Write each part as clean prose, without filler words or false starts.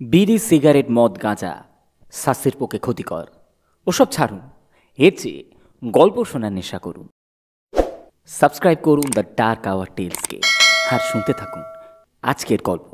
বিড়ি, সিগারেট, মদ, গাঁজা স্বাস্থ্যের পক্ষে ক্ষতিকর। ওসব ছাড়ুন, এর চেয়ে গল্প শোনার নেশা করুন। সাবস্ক্রাইব করুন দ্য ডার্ক আওয়ার টেলসকে আর শুনতে থাকুন আজকের গল্প।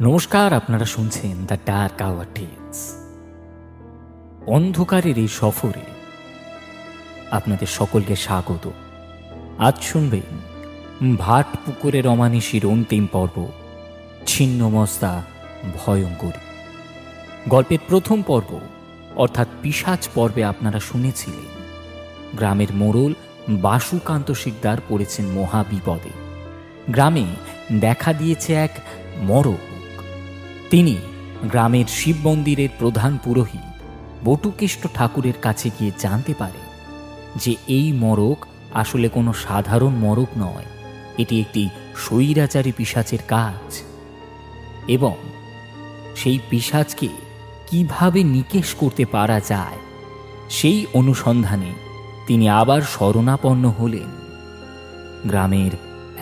নমস্কার, আপনারা শুনছেন দ্য ডার্ক আওয়ার টেলস। অন্ধকারের এই সফরে আপনাদের সকলকে স্বাগত। আজ শুনবেন ভাটপুকুরের অমানিসীর অন্তিম পর্ব, ছিন্নমস্তা ভয়ঙ্করী। গল্পের প্রথম পর্ব অর্থাৎ পিশাচ পর্বে আপনারা শুনেছিলেন গ্রামের মোড়ল বাসুকান্ত শিকদার পড়েছেন মহাবিপদে। গ্রামে দেখা দিয়েছে এক মরক। তিনি গ্রামের শিব মন্দিরের প্রধান পুরোহিত বটুকেষ্ট ঠাকুরের কাছে গিয়ে জানতে পারেন যে এই মরক আসলে কোনো সাধারণ মরক নয়, এটি একটি স্বৈরাচারী পিশাচের কাজ, এবং সেই পিশাচকে কিভাবে নিকেশ করতে পারা যায় সেই অনুসন্ধানে তিনি আবার শরণাপন্ন হলেন গ্রামের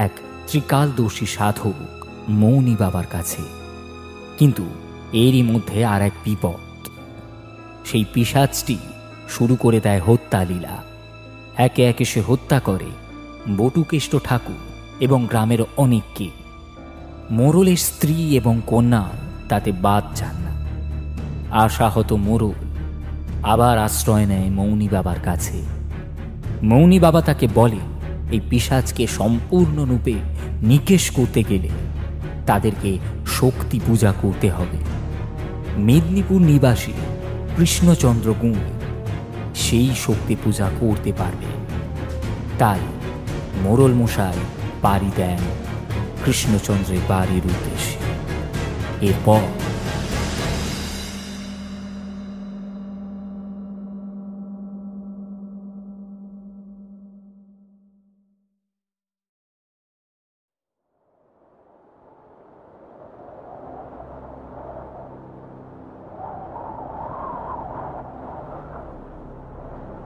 এক ত্রিকালদর্শী সাধক মৌনী বাবার কাছে। কিন্তু এরই মধ্যে আর এক বিপদ। সেই পিশাচটি শুরু করে দেয় হত্যা লীলা। একে একে সে হত্যা করে বটুকেষ্ট ঠাকুর এবং গ্রামের অনেককে। মোড়লের স্ত্রী এবং কন্যা তাতে বাদ যান না। আশাহত মোড়ল আবার আশ্রয় নেয় মৌনী বাবার কাছে। মৌনী বাবা তাকে বলে এই পিশাচকে সম্পূর্ণরূপে নিকেশ করতে গেলে তাদেরকে শক্তি পূজা করতে হবে। মেদিনীপুর নিবাসী কৃষ্ণচন্দ্র গুণ সেই শক্তি পূজা করতে পারবে। তাই মোড়ল মশাই পাড়ি দেন কৃষ্ণচন্দ্রের বাড়ির উদ্দেশ্যে। এরপর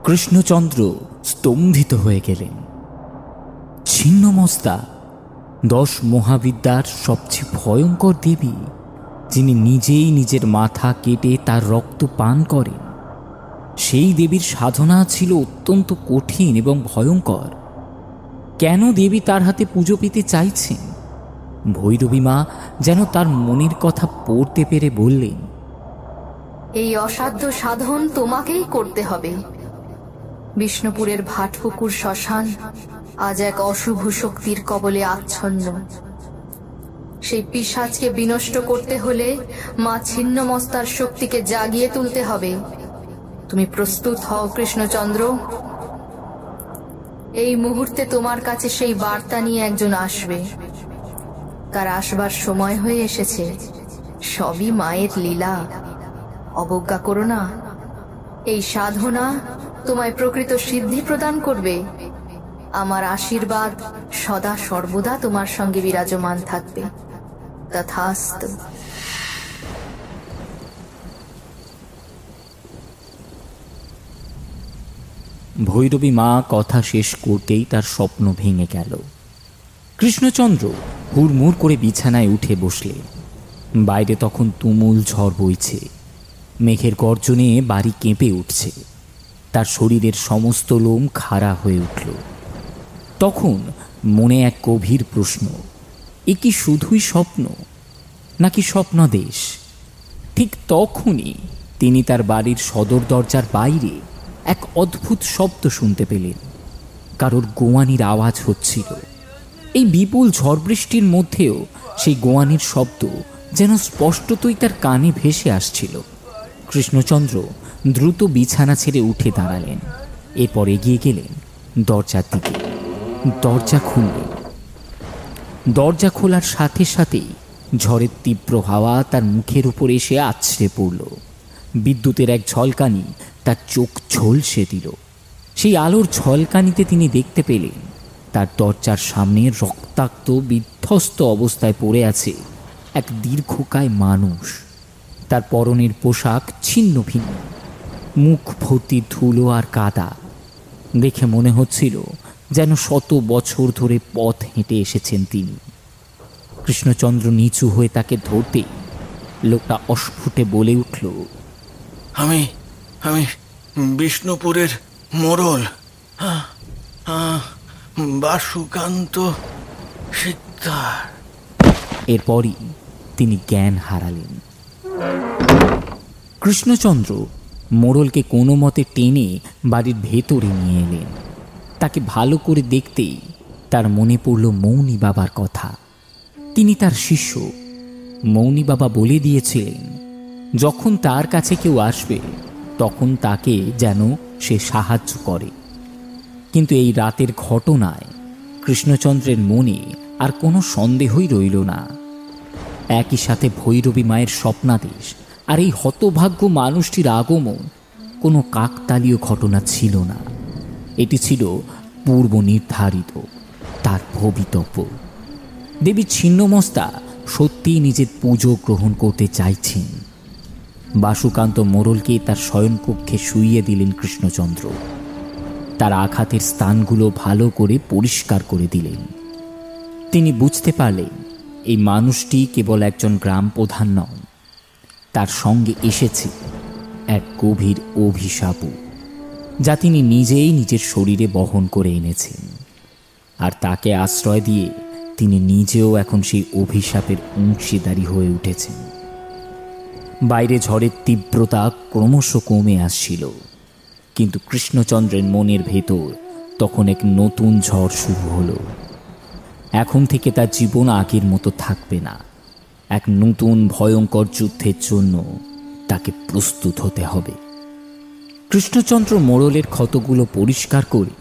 কৃষ্ণচন্দ্র স্তম্ভিত হয়ে গেলেন। ছিন্নমস্তা 10 মহাবিদ্যার সবচেয়ে ভয়ঙ্কর দেবী, যিনি নিজেই নিজের মাথা কেটে তার রক্ত পান করেন, সেই দেবীর সাধনা ছিল অত্যন্ত কঠিন এবং ভয়ঙ্কর। কেন দেবী তার হাতে পুজো পেতে চাইছেন? ভৈরবী মা যেন তার মনের কথা পড়তে পেরে বললেন, এই অসাধ্য সাধন তোমাকেই করতে হবে। বিষ্ণুপুরের ভাটপুকুর শ্মশান আজ এক অশুভ শক্তির কবলে আচ্ছন্ন। সেই পিশাচকে বিনষ্ট করতে হলে মা ছিন্নমস্তার শক্তিকে জাগিয়ে তুলতে হবে। তুমি প্রস্তুত হও কৃষ্ণচন্দ্র। এই মুহূর্তে তোমার কাছে সেই বার্তা নিয়ে একজন আসবে। তার আসবার সময় হয়ে এসেছে। সবই মায়ের লীলা, অবজ্ঞা করো না। এই সাধনা তোমায় প্রকৃত সিদ্ধি প্রদান করবে। আমার আশীর্বাদ সদা সর্বদা তোমার সঙ্গে বিরাজমান থাকবে। তথাস্তু। ভৈরবী মা কথা শেষ করতেই তার স্বপ্ন ভেঙে গেল। কৃষ্ণচন্দ্র হুড়মুড় করে বিছানায় উঠে বসলেন। বাইরে তখন তুমুল ঝড় বইছে। মেঘের গর্জনে বাড়ি কেঁপে উঠছে। তার শরীরের সমস্ত লোম খাড়া হয়ে উঠল। তখন মনে এক গভীর প্রশ্ন, এ কি শুধুই স্বপ্ন নাকি স্বপ্নদেশ? ঠিক তখনই তিনি তার বাড়ির সদর দরজার বাইরে এক অদ্ভুত শব্দ শুনতে পেলেন। কারোর গোয়ানির আওয়াজ হচ্ছিল। এই বিপুল ঝড় বৃষ্টির মধ্যেও সেই গোয়ানির শব্দ যেন স্পষ্টতই তার কানে ভেসে আসছিল। কৃষ্ণচন্দ্র দ্রুত বিছানা ছেড়ে উঠে দাঁড়ালেন। এরপর এগিয়ে গেলেন দরজার দিকে। দরজা খুললেন। দরজা খোলার সাথে সাথেই ঝড়ের তীব্র হাওয়া তার মুখের উপর এসে আছড়ে পড়ল। বিদ্যুতের এক ঝলকানি তার চোখ ঝলসে দিল। সেই আলোর ঝলকানিতে তিনি দেখতে পেলেন তার দরজার সামনে রক্তাক্ত বিধ্বস্ত অবস্থায় পড়ে আছে এক দীর্ঘকায় মানুষ। তার পরনের পোশাক ছিন্ন ভিন্ন, মুখ ভর্তি ধুলো আর কাদা। দেখে মনে হচ্ছিল যেন শত বছর ধরে পথ হেঁটে এসেছেন তিনি। কৃষ্ণচন্দ্র নিচু হয়ে তাকে ধরতেই লোকটা অস্ফুটে বলে উঠল, আমি আমি বিষ্ণুপুরের মোড়ল, বাসুকান্ত সিকদার। এরপরই তিনি জ্ঞান হারালেন। কৃষ্ণচন্দ্র মোড়লকে কোনো মতে টেনে বাড়ির ভেতরে নিয়ে এলেন। তাকে ভালো করে দেখতেই তার মনে পড়ল মৌনী বাবার কথা। তিনি তার শিষ্য। মৌনী বাবা বলে দিয়েছিলেন, যখন তার কাছে কেউ আসবে তখন তাকে যেন সে সাহায্য করে। কিন্তু এই রাতের ঘটনায় কৃষ্ণচন্দ্রের মনে আর কোনো সন্দেহই রইল না। একই সাথে ভৈরবী মায়ের স্বপ্নাদেশ আর এই হতভাগ্য মানুষটির আগমন কোনো কাকতালীয় ঘটনা ছিল না। এটি ছিল পূর্ব নির্ধারিত, তার ভবিতব্য। দেবী ছিন্নমস্তা সত্যিই নিজের পুজো গ্রহণ করতে চাইছেন। বাসুকান্ত মোড়লকে তার শয়নকক্ষে শুইয়ে দিলেন কৃষ্ণচন্দ্র। তার আঘাতের স্থানগুলো ভালো করে পরিষ্কার করে দিলেন। তিনি বুঝতে পারলেন এই মানুষটি কেবল একজন গ্রাম প্রধান নন, তার সঙ্গে এসেছে এক গভীর অভিশাপও, যা তিনি নিজেই নিজের শরীরে বহন করে এনেছেন। আর তাকে আশ্রয় দিয়ে তিনি নিজেও এখন সেই অভিশাপের অংশীদারি হয়ে উঠেছেন। বাইরে ঝড়ের তীব্রতা ক্রমশ কমে আসছিল, কিন্তু কৃষ্ণচন্দ্রের মনের ভেতর তখন এক নতুন ঝড় শুরু হলো। এখন থেকে তার জীবন আগের মতো থাকবে না। এক নতুন ভয়ঙ্কর যুদ্ধের জন্য তাকে প্রস্তুত হতে হবে। কৃষ্ণচন্দ্র মোড়লের ক্ষতগুলো পরিষ্কার করে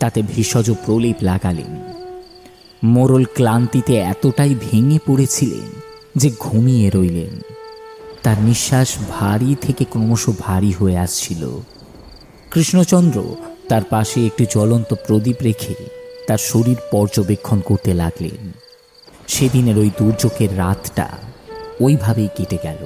তাতে ভেষজ প্রলেপ লাগালেন। মোড়ল ক্লান্তিতে এতটাই ভেঙে পড়েছিলেন যে ঘুমিয়ে রইলেন। তার নিঃশ্বাস ভারী থেকে ক্রমশ ভারী হয়ে আসছিল। কৃষ্ণচন্দ্র তার পাশে একটি জ্বলন্ত প্রদীপ রেখে তার শরীর পর্যবেক্ষণ করতে লাগলেন। সেদিনের ওই দুর্যোগের রাতটা ওইভাবেই কেটে গেল।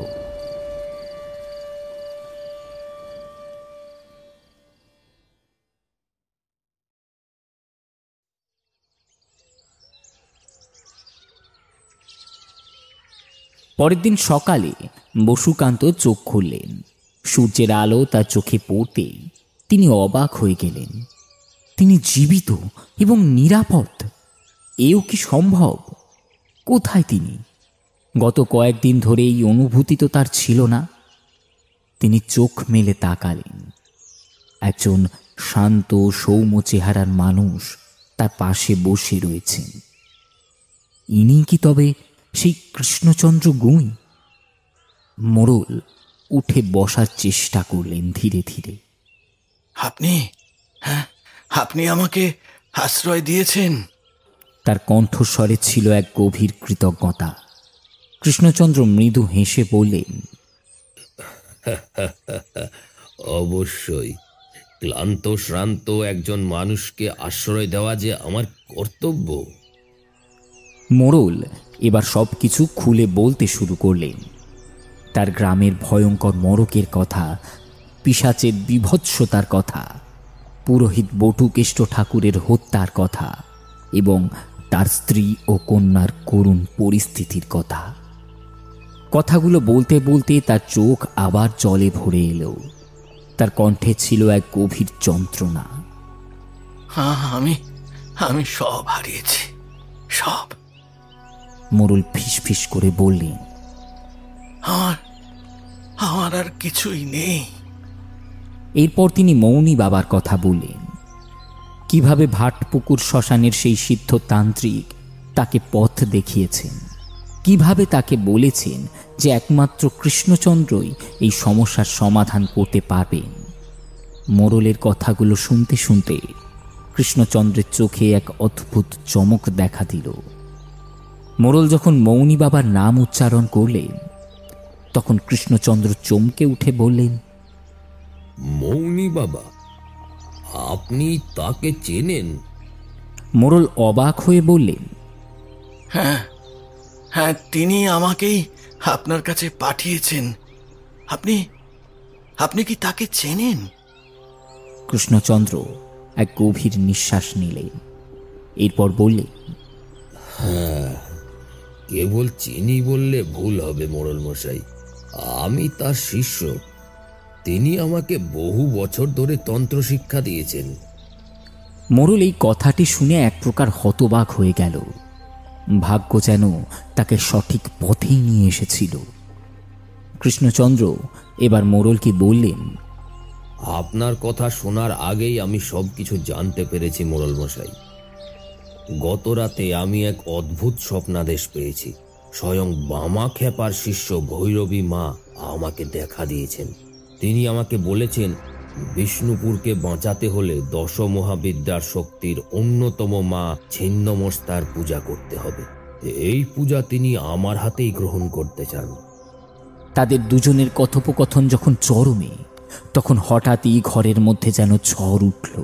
পরের দিন সকালে বসুকান্ত চোখ খুললেন। সূর্যের আলো তার চোখে পড়তেই তিনি অবাক হয়ে গেলেন। তিনি জীবিত এবং নিরাপদ। এও কি সম্ভব? কোথায় তিনি? গত কয়েকদিন ধরে এই অনুভূতি তো তার ছিল না। তিনি চোখ মেলে তাকালেন। একজন শান্ত সৌম্য চেহারার মানুষ তার পাশে বসে রয়েছেন। ইনি কি তবে সেই কৃষ্ণচন্দ্র গুঁই? মোড়ল উঠে বসার চেষ্টা করলেন ধীরে ধীরে। আপনি আমাকে আশ্রয় দিয়েছেন। তার কণ্ঠস্বরে ছিল এক গভীর কৃতজ্ঞতা। কৃষ্ণচন্দ্র মৃদু হেসে বললেন, অবশ্যই। ক্লান্ত শ্রান্ত একজন মানুষকে আশ্রয় দেওয়া যে আমার কর্তব্য। মোড়ল এবার সবকিছু খুলে বলতে শুরু করলেন। তার গ্রামের ভয়ঙ্কর মরকের কথা, পিশাচের বিভৎসতার কথা, পুরোহিত বটুকেষ্ট ঠাকুরের হত্যার কথা এবং তার স্ত্রী ও কন্যার করুণ পরিস্থিতির কথা। কথাগুলো বলতে বলতে তার চোখ আবার জলে ভরে এলো। তার কণ্ঠে ছিল এক গভীর যন্ত্রণা। আমি সব হারিয়েছি, সব। মোড়ল ফিসফিস করে বললেন, আমার আর কিছুই নেই। এরপর তিনি মৌনী বাবার কথা বললেন। কিভাবে ভাটপুকুর শ্মশানের সেই সিদ্ধতান্ত্রিক তাকে পথ দেখিয়েছেন, কিভাবে তাকে বলেছেন যে একমাত্র কৃষ্ণচন্দ্রই এই সমস্যার সমাধান করতে পারবেন। মোড়লের কথাগুলো শুনতে শুনতে কৃষ্ণচন্দ্রের চোখে এক অদ্ভুত চমক দেখা দিল। মোড়ল যখন মৌনী বাবার নাম উচ্চারণ করলেন তখন কৃষ্ণচন্দ্র চমকে উঠে বললেন, মৌনী বাবা? আপনি তাকে চেনেন? মোড়ল অবাক হয়ে বললেন, হ্যাঁ হ্যাঁ, তিনি আমাকেই আপনার কাছে পাঠিয়েছেন। আপনি আপনি কি তাকে চেনেন? কৃষ্ণচন্দ্র এক গভীর নিঃশ্বাস নিলেন, এরপর বললেন, কেবল চিনি বললে ভুল হবে মোড়ল মশাই। আমি তার শিষ্য। তিনি আমাকে বহু বছর ধরে তন্ত্র শিক্ষা দিয়েছেন। মোড়ল এই কথাটি শুনে এক প্রকার হতবাক হয়ে গেল। ভাগ্য যেন তাকে সঠিক পথেই নিয়ে এসেছিল। কৃষ্ণচন্দ্র এবার মোড়লকে বললেন, আপনার কথা শোনার আগেই আমি সবকিছু জানতে পেরেছি মোড়ল মশাই। গত রাতে আমি এক অদ্ভুত স্বপ্নাদেশ পেয়েছি। স্বয়ং বামা খেপার শিষ্য ভৈরবী মা আমাকে দেখা দিয়েছেন। তিনি আমাকে বলেছেন, বিষ্ণুপুরকে বাঁচাতে হলে দশ মহাবিদ্যার শক্তির অন্যতম মা ছিন্নমস্তার পূজা করতে হবে। এই পূজা তিনি আমার হাতেই গ্রহণ করতে চান। তাদের দুজনের কথোপকথন যখন চরমে, তখন হঠাৎই ঘরের মধ্যে যেন ঝড় উঠল।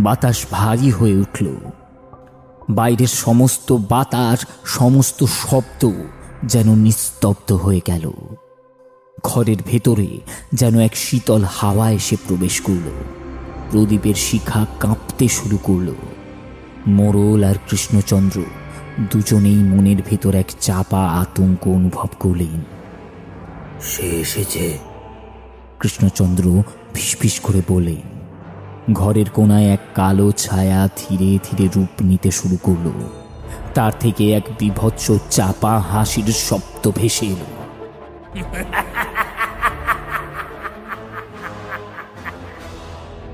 বাতাস ভারী হয়ে উঠল। বাইরের সমস্ত বাতাস, সমস্ত শব্দ যেন নিস্তব্ধ হয়ে গেল। ঘরের ভেতরে যেন এক শীতল হাওয়া এসে প্রবেশ করল। প্রদীপের শিখা কাঁপতে শুরু করল। মোড়ল আর কৃষ্ণচন্দ্র দুজনেই মনের ভেতর এক চাপা আতঙ্ক অনুভব করলেন। সে এসেছে, কৃষ্ণচন্দ্র ফিসফিস করে বললেন। ঘরের কোনায় এক কালো ছায়া ধীরে ধীরে রূপ নিতে শুরু করল। তার থেকে এক বীভৎস চাপা হাসির শব্দ ভেসে এলো।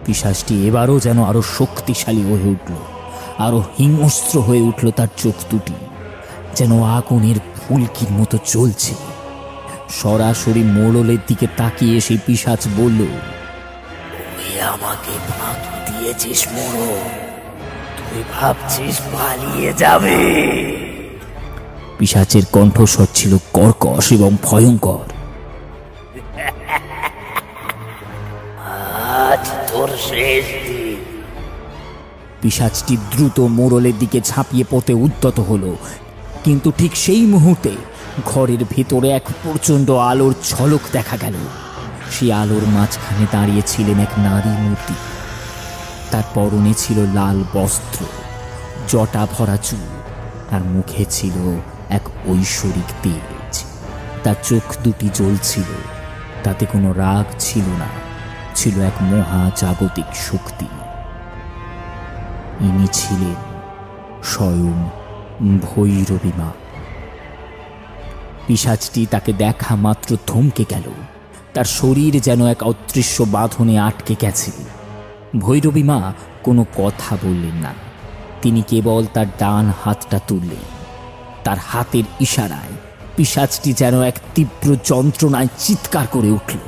পিশাচটি এবারও যেন আরো শক্তিশালী হয়ে উঠল, আরো হিংস্র হয়ে উঠল। তার চোখ দুটি যেন আগুনের ফুলকির মতো জ্বলছে। সরাসরি মোড়লের দিকে তাকিয়ে সেই পিশাচ বলল, তুই আমাকে ফাঁকি দিয়েছিস মোড়ল, তুই ভাবছিস পালিয়ে যাবে? পিশাচের কণ্ঠস্বর ছিল কর্কশ এবং ভয়ঙ্কর। আজ তোর শেষ দিন। পিশাচটি দ্রুত মোড়লের দিকে ঝাঁপিয়ে পড়তে উদ্যত হলো, কিন্তু ঠিক সেই মুহূর্তে ঘরের ভেতরে এক প্রচণ্ড আলোর ঝলক দেখা গেল। সেই আলোর মাঝখানে দাঁড়িয়ে ছিলেন এক নারী মূর্তি। তার পরনে ছিল লাল বস্ত্র, জটা ভরা চুল, তার মুখে ছিল এক ঐশ্বরিক তেজ। তার চোখ দুটি জ্বলছিল, তাতে কোনো রাগ ছিল না, ছিল এক মহাজাগতিক শক্তি। ইনি ছিলেন স্বয়ং ভৈরবী মা। পিশাচটি তাকে দেখা মাত্র থমকে গেল। তার শরীর যেন এক অদৃশ্য বাঁধনে আটকে গেছে। ভৈরবী মা কোনো কথা বললেন না। তিনি কেবল তার ডান হাতটা তুললেন। তার হাতের ইশারায় পিশাচটি যেন এক তীব্র যন্ত্রণায় চিৎকার করে উঠল।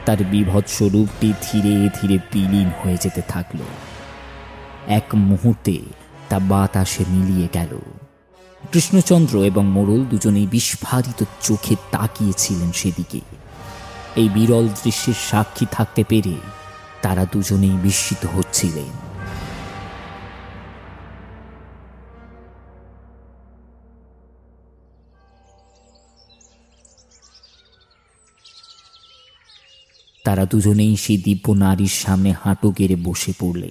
তার বীভৎস রূপটি ধীরে ধীরে বিলীন হয়ে যেতে থাকল। এক মুহূর্তে তা বাতাসে মিলিয়ে গেল। কৃষ্ণচন্দ্র এবং মোড়ল দুজনেই বিস্ফারিত চোখে তাকিয়েছিলেন সেদিকে। এই বিরল দৃশ্যের সাক্ষী থাকতে পেরে তারা দুজনেই বিস্মিত হচ্ছিলেন। তারা দুজনেই সেই দিব্য নারীর সামনে হাঁটু গেড়ে বসে পড়লে।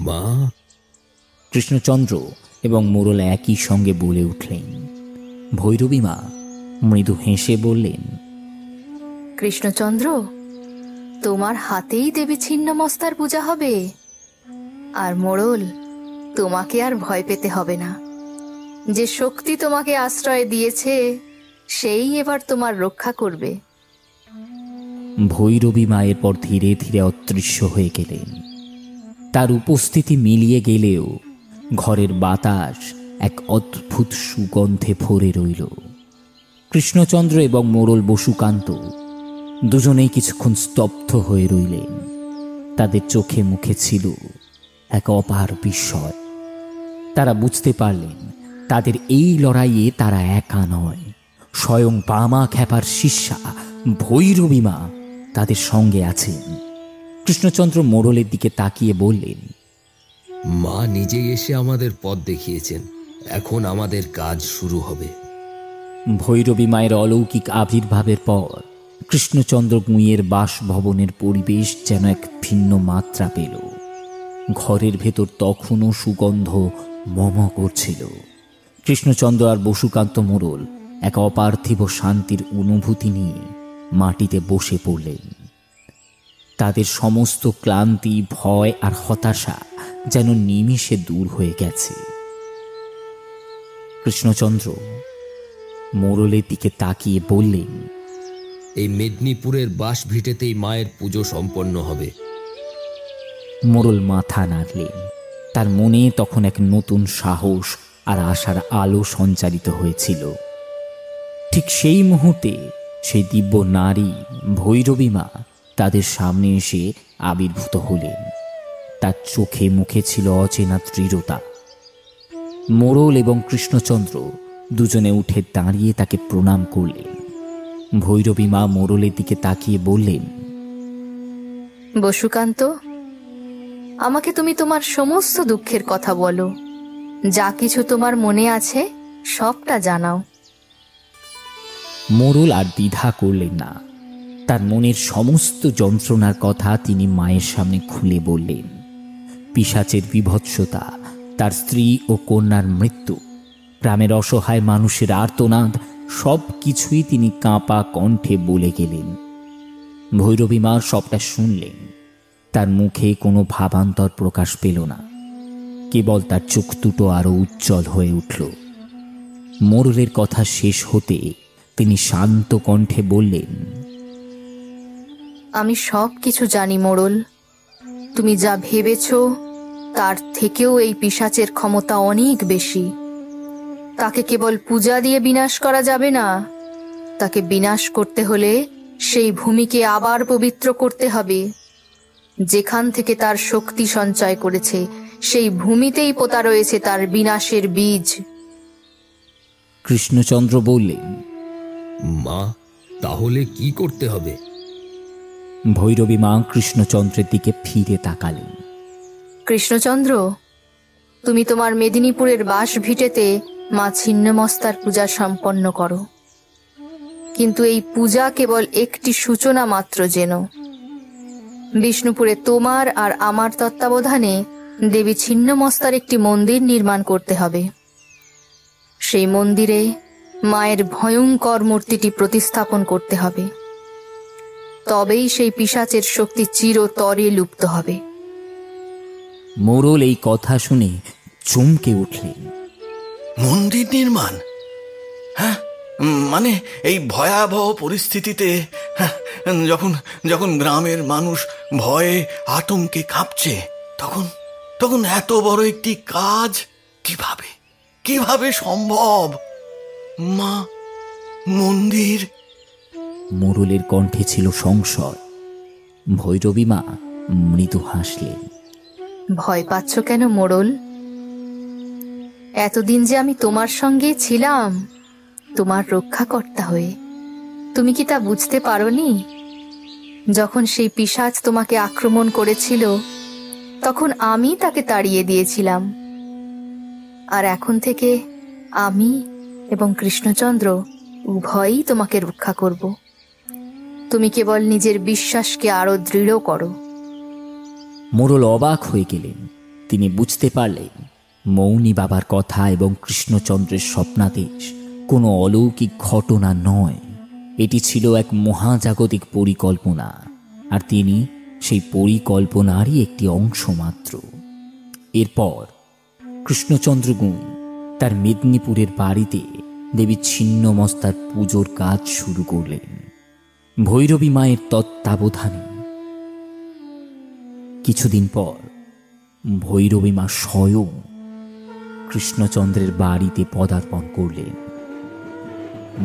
মা? কৃষ্ণচন্দ্র এবং মোড়ল একই সঙ্গে বলে উঠলেন। ভৈরবী মা মৃদু হেসে বললেন, কৃষ্ণচন্দ্র, তোমার হাতেই দেবী ছিন্নমস্তার পূজা হবে। আর মোড়ল, তোমাকে আর ভয় পেতে হবে না। যে শক্তি তোমাকে আশ্রয় দিয়েছে সেই এবার তোমার রক্ষা করবে। ভৈরবী মায়ের পর ধীরে ধীরে অদৃশ্য হয়ে গেলেন। তার উপস্থিতি মিলিয়ে গেলেও ঘরের বাতাস এক অদ্ভুত সুগন্ধে ভরে রইল। কৃষ্ণচন্দ্র এবং মোড়ল বসুকান্ত দুজনেই কিছুক্ষণ স্তব্ধ হয়ে রইলেন। তাদের চোখে মুখে ছিল এক অপার বিস্ময়। তারা বুঝতে পারলেন তাদের এই লড়াইয়ে তারা একা নয়, স্বয়ং বামা খ্যাপার শিষ্যা ভৈরবী মা তাদের সঙ্গে আছেন। কৃষ্ণচন্দ্র মোড়লের দিকে তাকিয়ে বললেন, মা নিজেই এসে আমাদের পথ দেখিয়েছেন, এখন আমাদের কাজ শুরু হবে। ভৈরবী মায়ের অলৌকিক আবির্ভাবের পর কৃষ্ণচন্দ্র গুঁইয়ের বাসভবনের পরিবেশ যেন এক ভিন্ন মাত্রা পেল। ঘরের ভেতর তখনও সুগন্ধ মম করছিল। কৃষ্ণচন্দ্র আর বসুকান্ত মোড়ল এক অপার্থিব শান্তির অনুভূতি নিয়ে মাটিতে বসে পড়লেন। তাদের সমস্ত ক্লান্তি, ভয় আর হতাশা যেন নিমিষে দূর হয়ে গেছে। কৃষ্ণচন্দ্র মোড়লের দিকে তাকিয়ে বললেন, এই মেদিনীপুরের বাসভিটেতেই মায়ের পুজো সম্পন্ন হবে। মোড়ল মাথা নাড়লেন। তার মনে তখন এক নতুন সাহস আর আশার আলো সঞ্চারিত হয়েছিল। ঠিক সেই মুহূর্তে সেই দিব্য নারী ভৈরবী মা তাদের সামনে এসে আবির্ভূত হলেন। তার চোখে মুখে ছিল অচেনা দৃঢ়তা। মোড়ল এবং কৃষ্ণচন্দ্র দুজনে উঠে দাঁড়িয়ে তাকে প্রণাম করলেন। ভৈরবী মা মোড়লের দিকে তাকিয়ে বললেন, বসুকান্ত, আমাকে তুমি তোমার সমস্ত দুঃখের কথা বলো। যা কিছু তোমার মনে আছে সবটা জানাও। মোড়ল আর দ্বিধা করলেন না। তার মনের সমস্ত যন্ত্রণার কথা তিনি মায়ের সামনে খুলে বললেন। পিশাচের বিভৎসতা, তার স্ত্রী ও কন্যার মৃত্যু, গ্রামের অসহায় মানুষের আর্তনাদ, সব কিছুই তিনি কাঁপা কণ্ঠে বলে গেলেন। ভৈরবী মা সবটা শুনলেন। তার মুখে কোনো ভাবান্তর প্রকাশ পেল না, কেবল তার চোখ দুটো আরো উজ্জ্বল হয়ে উঠল। মোড়লের কথা শেষ হতে তিনি শান্ত কণ্ঠে বললেন, আমি সব কিছু জানি মোড়ল। তুমি যা ভেবেছ তার থেকেও এই পিশাচের ক্ষমতা অনেক বেশি। তাকে কেবল পূজা দিয়ে বিনাশ করা যাবে না, তাকে বিনাশ করতে হলে সেই ভূমিকে আবার পবিত্র করতে হবে। যেখান থেকে তার শক্তি সঞ্চয় করেছে সেই ভূমিতেই পোতা রয়েছে তার বিনাশের বীজ। কৃষ্ণচন্দ্র বললেন, মা, তাহলে কি করতে হবে? ভৈরবী মা কৃষ্ণচন্দ্রের দিকে ফিরে তাকালেন। কৃষ্ণচন্দ্র, তুমি তোমার মেদিনীপুরের বাসভিটেতে মা ছিন্নমস্তার পূজা সম্পন্ন করো, কিন্তু এই পূজা কেবল একটি সূচনা মাত্র যেন। বিষ্ণুপুরে তোমার আর আমার তত্ত্বাবধানে দেবী ছিন্নমস্তার একটি মন্দির নির্মাণ করতে হবে। সেই মন্দিরে মায়ের ভয়ঙ্কর মূর্তিটি প্রতিস্থাপন করতে হবে। তবেই সেই পিশাচের শক্তি চিরতরে লুপ্ত হবে। মোড়ল এই কথা শুনে চমকে উঠলেন। মন্দির নির্মাণ? হ্যাঁ, মানে এই ভয়াবহ পরিস্থিতিতে, যখন যখন গ্রামের মানুষ ভয়ে আতঙ্কে কাঁপছে, তখন তখন এত বড় একটি কাজ কিভাবে কিভাবে সম্ভব? মা, মন্দির? মোড়লের কণ্ঠে ছিল সংশয়। ভৈরবী মা মৃদু হাসলেন। ভয় পাচ্ছ কেন মোড়ল? এতদিন যে আমি তোমার সঙ্গে ছিলাম, তোমার রক্ষাকর্তা হয়ে। তুমি কি তা বুঝতে পারোনি? যখন সেই পিশাচ তোমাকে আক্রমণ করেছিল তখন আমি তাকে তাড়িয়ে দিয়েছিলাম। আর এখন থেকে আমি এবং কৃষ্ণচন্দ্র উভয়ই তোমাকে রক্ষা করব। তুমি কেবল নিজের বিশ্বাসকে আরো দৃঢ় করো। মোড়ল অবাক হয়ে গেলেন। তিনি বুঝতে পারলেন মৌনী বাবার কথা এবং কৃষ্ণচন্দ্রের স্বপ্নাদেশ কোনো অলৌকিক ঘটনা নয়। এটি ছিল এক মহাজাগতিক পরিকল্পনা, আর তিনি সেই পরিকল্পনারই একটি অংশ মাত্র। এরপর কৃষ্ণচন্দ্র গুঁই তার মেদিনীপুরের বাড়িতে দেবী ছিন্নমস্তার পুজোর কাজ শুরু করলেন, ভৈরবী মায়ের তত্ত্বাবধানে। কিছুদিন পর ভৈরবী মা স্বয়ং কৃষ্ণচন্দ্রের বাড়িতে পদার্পণ করলেন।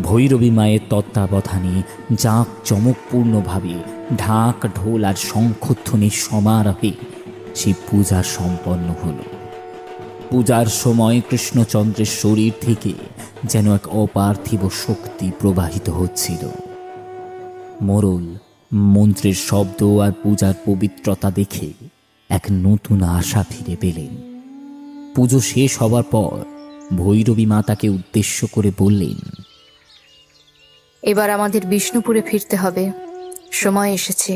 ভৈরবী মায়ের তত্ত্বাবধানে জাঁক চমকপূর্ণভাবে ঢাক, ঢোল আর শঙ্খধ্বনির সমারোহে সেই পূজা সম্পন্ন হলো। পূজার সময় কৃষ্ণচন্দ্রের শরীর থেকে যেন এক অপার্থিব শক্তি প্রবাহিত হচ্ছিল। মোড়ল মন্ত্রের শব্দ আর পূজার পবিত্রতা দেখে এক নতুন আশা ফিরে পেলেন। পুজো শেষ হবার পর ভৈরবী মাতাকে উদ্দেশ্য করে বললেন, এবার আমাদের বিষ্ণুপুরে ফিরতে হবে। সময় এসেছে,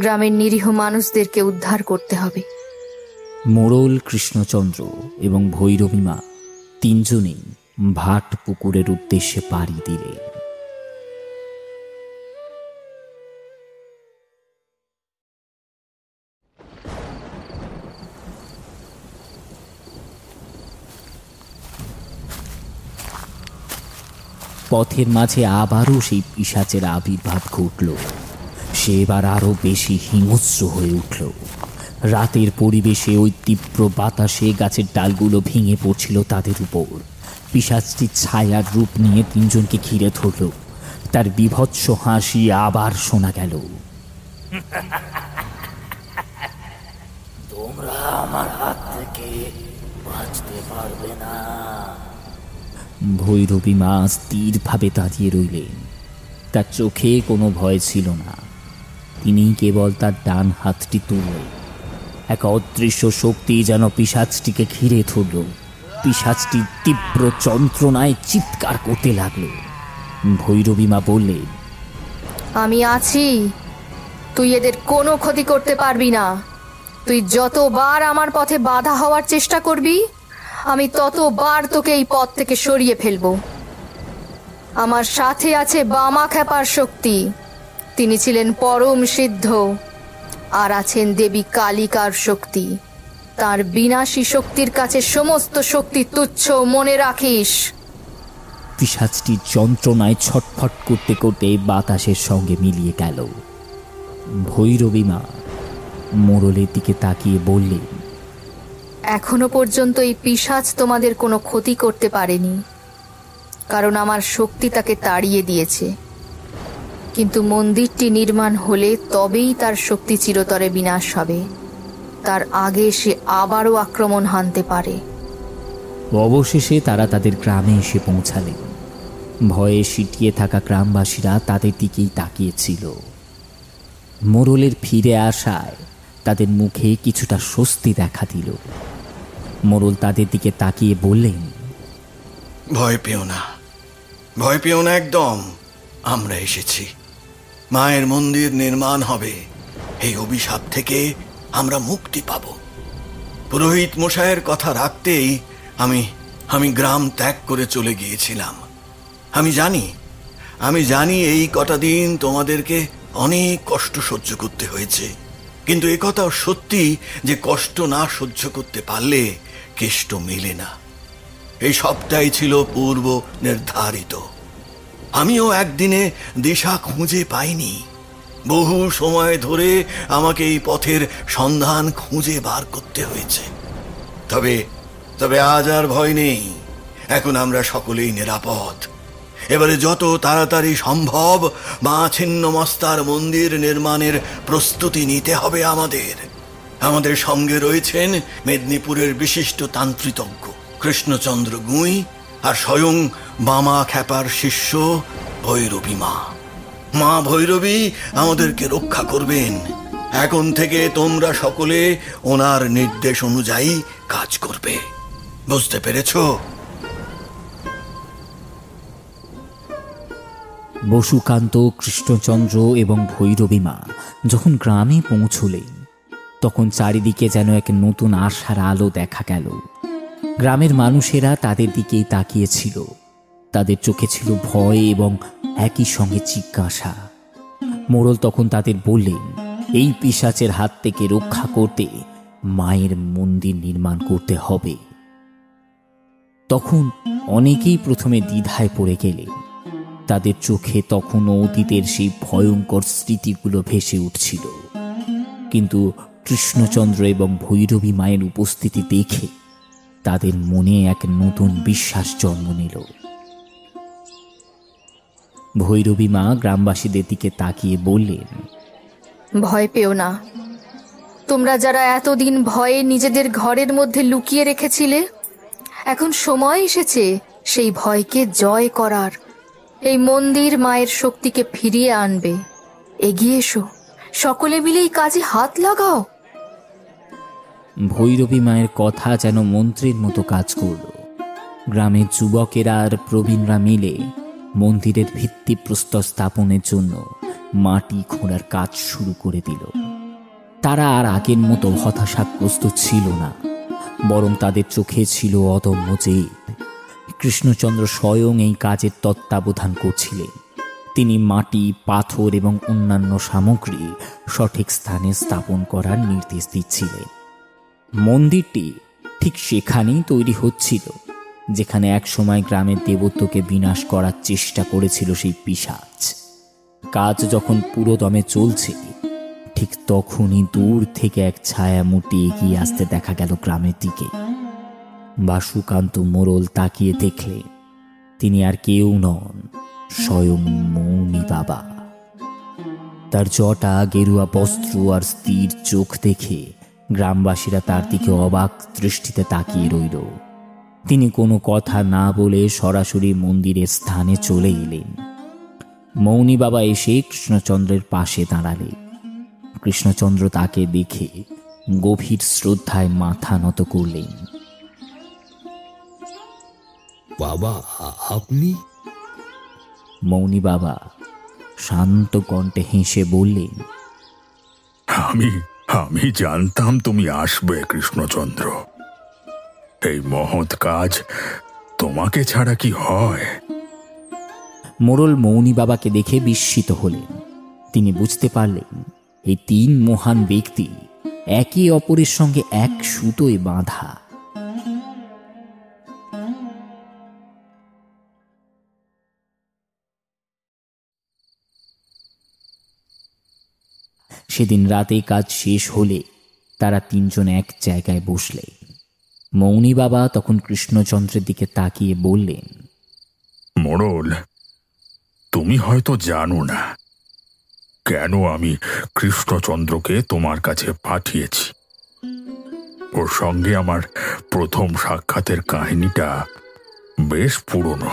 গ্রামের নিরীহ মানুষদেরকে উদ্ধার করতে হবে। মোড়ল, কৃষ্ণচন্দ্র এবং ভৈরবী মা তিনজনেই ভাট পুকুরের উদ্দেশ্যে পাড়ি দিলেন। পথের মাঝে আবারও সেই পিশাচের আবির্ভাব ঘটল। সে এবার আরো বেশি হিংস্র হয়ে উঠল। রাতের পরিবেশে ওই তীব্র বাতাসে গাছের ডালগুলো ভেঙে পড়ছিল তাদের উপর। পিশাচটির ছায়ার রূপ নিয়ে তিনজনকে ঘিরে ধরল। তার বীভৎস হাসি আবার শোনা গেল। তোমরা আমার হাত থেকে বাঁচতে পারবে না। ভৈরবী মা স্থিরভাবে দাঁড়িয়ে রইলেন। তার চোখে কোনো ভয় ছিল না। তিনি কেবল তার ডান হাতটি তুললেন। এক অদৃশ্য শক্তি যেন পিশাচটিকে ঘিরে ধরল। পিশাচটি তীব্র যন্ত্রণায় চিৎকার করতে লাগল। ভৈরবী মা বললেন, আমি আছি, তুই এদের কোনো ক্ষতি করতে পারবি না। তুই যতবার আমার পথে বাধা হওয়ার চেষ্টা করবি, আমি ততবার তোকে এই পথ থেকে সরিয়ে ফেলবো। আমার সাথে আছে বামা খ্যাপার শক্তি, তিনি ছিলেন পরম সিদ্ধ। আর আছেন দেবী কালিকার শক্তি। তার বিনাশী শক্তির কাছে সমস্ত শক্তি তুচ্ছ, মনে রাখিস। পিশাচটি যন্ত্রণায় ছটফট করতে করতে বাতাসের সঙ্গে মিলিয়ে গেল। ভৈরবী মা মোড়লের দিকে তাকিয়ে বললেন, এখনো পর্যন্ত এই পিশাচ তোমাদের কোনো ক্ষতি করতে পারেনি, কারণ আমার শক্তি তাকে তাড়িয়ে দিয়েছে। কিন্তু মন্দিরটি নির্মাণ হলে তবেই তার শক্তি চিরতরে বিনাশ হবে। তার আগে সে আবারও আক্রমণ হানতে পারে। অবশেষে তারা তাদের গ্রামে এসে পৌঁছালেন। ভয়ে সিটিয়ে থাকা গ্রামবাসীরা তাদের দিকেই তাকিয়েছিল। মোড়লের ফিরে আসায় তাদের মুখে কিছুটা স্বস্তি দেখা দিল। মোড়ল তাদের দিকে তাকিয়ে বললেন, ভয় পেও না, ভয় পেও না একদম। আমরা এসেছি, মায়ের মন্দির নির্মাণ হবে। এই অভিশাপ থেকে আমরা মুক্তি পাব। পুরোহিত মশাইয়ের কথা রাখতেই আমি গ্রাম ত্যাগ করে চলে গিয়েছিলাম। আমি জানি এই কটা দিন তোমাদেরকে অনেক কষ্ট সহ্য করতে হয়েছে, কিন্তু এ কথাও সত্যি যে কষ্ট না সহ্য করতে পারলে কেষ্ট মেলে না। এই সবটাই ছিল পূর্ব নির্ধারিত। আমিও একদিনে দিশা খুঁজে পাইনি। বহু সময় ধরে আমাকে এই পথের সন্ধান খুঁজে বার করতে হয়েছে। তবে আজ আর ভয় নেই। এখন আমরা সকলেই নিরাপদ। এবারে যত তাড়াতাড়ি সম্ভব মা ছিন্নমস্তার মন্দির নির্মাণের প্রস্তুতি নিতে হবে আমাদের সঙ্গে রয়েছেন মেদিনীপুরের বিশিষ্ট তান্ত্রিতজ্ঞ কৃষ্ণচন্দ্র গুঁই আর স্বয়ং বামা খ্যাপার শিষ্য ভৈরবী মা। মা ভৈরবী আমাদেরকে রক্ষা করবেন। এখন থেকে তোমরা সকলে ওনার নির্দেশ অনুযায়ী কাজ করবে। বুঝতে পেরেছো? বসুকান্ত, কৃষ্ণচন্দ্র এবং ভৈরবী মা যখন গ্রামে পৌঁছলেন, তখন চারিদিকে যেন এক নতুন আশার আলো দেখা গেল। গ্রামের মানুষেরা তাদের দিকেই তাকিয়েছিল। তাদের চোখে ছিল ভয় এবং একই সঙ্গে জিজ্ঞাসা। মোড়ল তখন তাদের বললেন, এই পিশাচের হাত থেকে রক্ষা করতে মায়ের মন্দির নির্মাণ করতে হবে। তখন অনেকেই প্রথমে দ্বিধায় পড়ে গেলেন। তাদের চোখে তখনও অতীতের সেই ভয়ঙ্কর স্মৃতিগুলো ভেসে উঠছিল। কিন্তু কৃষ্ণচন্দ্র এবং ভৈরবী মায়ের উপস্থিতি দেখে তাদের মনে এক নতুন বিশ্বাস জন্ম নিল। ভৈরবী মা গ্রামবাসীদের দিকে তাকিয়ে বললেন, ভয় পেও না, তোমরা যারা এতদিন ভয়ে নিজেদের ঘরের মধ্যে লুকিয়ে রেখেছিলে, এখন সময় এসেছে সেই ভয়কে জয় করার। এই মন্দির মায়ের শক্তিকে ফিরিয়ে আনবে। এগিয়ে এসো, সকলে মিলে এই কাজে হাত লাগাও। ভৈরবী মায়ের কথা যেন মন্ত্রের মতো কাজ করল। গ্রামের যুবকেরা আর প্রবীণরা মিলে মন্দিরের ভিত্তিপ্রস্তর স্থাপনের জন্য মাটি খোঁড়ার কাজ শুরু করে দিল। তারা আর আগের মতো হতাশাগ্রস্ত ছিল না, বরং তাদের চোখে ছিল অদম্য জেদ। কৃষ্ণচন্দ্র স্বয়ং এই কাজের তত্ত্বাবধান করছিলেন। তিনি মাটি, পাথর এবং অন্যান্য সামগ্রী সঠিক স্থানে স্থাপন করার নির্দেশ দিচ্ছিলেন। মন্দিরটি ঠিক সেখানেই তৈরি হচ্ছিল যেখানে একসময় গ্রামের দেবত্বকে বিনাশ করার চেষ্টা করেছিল সেই পিশাচ। কাজ যখন পুরোদমে চলছে, ঠিক তখনই দূর থেকে এক ছায়ামূর্তি এগিয়ে আসতে দেখা গেল গ্রামের দিকে। বাসুকান্ত মোড়ল তাকিয়ে দেখলেন তিনি আর কেউ নন, স্বয়ং মৌনী বাবা। তার জটা, গেরুয়া বস্ত্র আর স্থির চোখ দেখে গ্রামবাসীরা তার দিকে অবাক দৃষ্টিতে তাকিয়ে রইল। তিনি কোনো কথা না বলে সরাসরি মন্দিরের স্থানে চলে এলেন। মৌনী বাবা এসে কৃষ্ণচন্দ্রের পাশে দাঁড়ালেন। কৃষ্ণচন্দ্র তাকে দেখে গভীর শ্রদ্ধায় মাথা নত করলেন। বাবা, আপনি? মৌনী বাবা শান্ত কণ্ঠে হেসে বললেন, আমি জানতাম তুমি আসবে কৃষ্ণচন্দ্র। এই মহৎ কাজ তোমাকে ছাড়া কি হয়? মোড়ল মৌনী বাবাকে দেখে বিস্মিত হলেন। তিনি বুঝতে পারলেন এই তিন মহান ব্যক্তি একে অপরের সঙ্গে এক সুতোয় বাঁধা। সেদিন রাতে কাজ শেষ হলে তারা তিনজন এক জায়গায় বসলেন। মৌনী বাবা তখন কৃষ্ণচন্দ্রের দিকে তাকিয়ে বললেন, মোড়ল, তুমি হয়তো জানো না কেন আমি কৃষ্ণচন্দ্রকে তোমার কাছে পাঠিয়েছি। ওর সঙ্গে আমার প্রথম সাক্ষাতের কাহিনীটা বেশ পুরনো।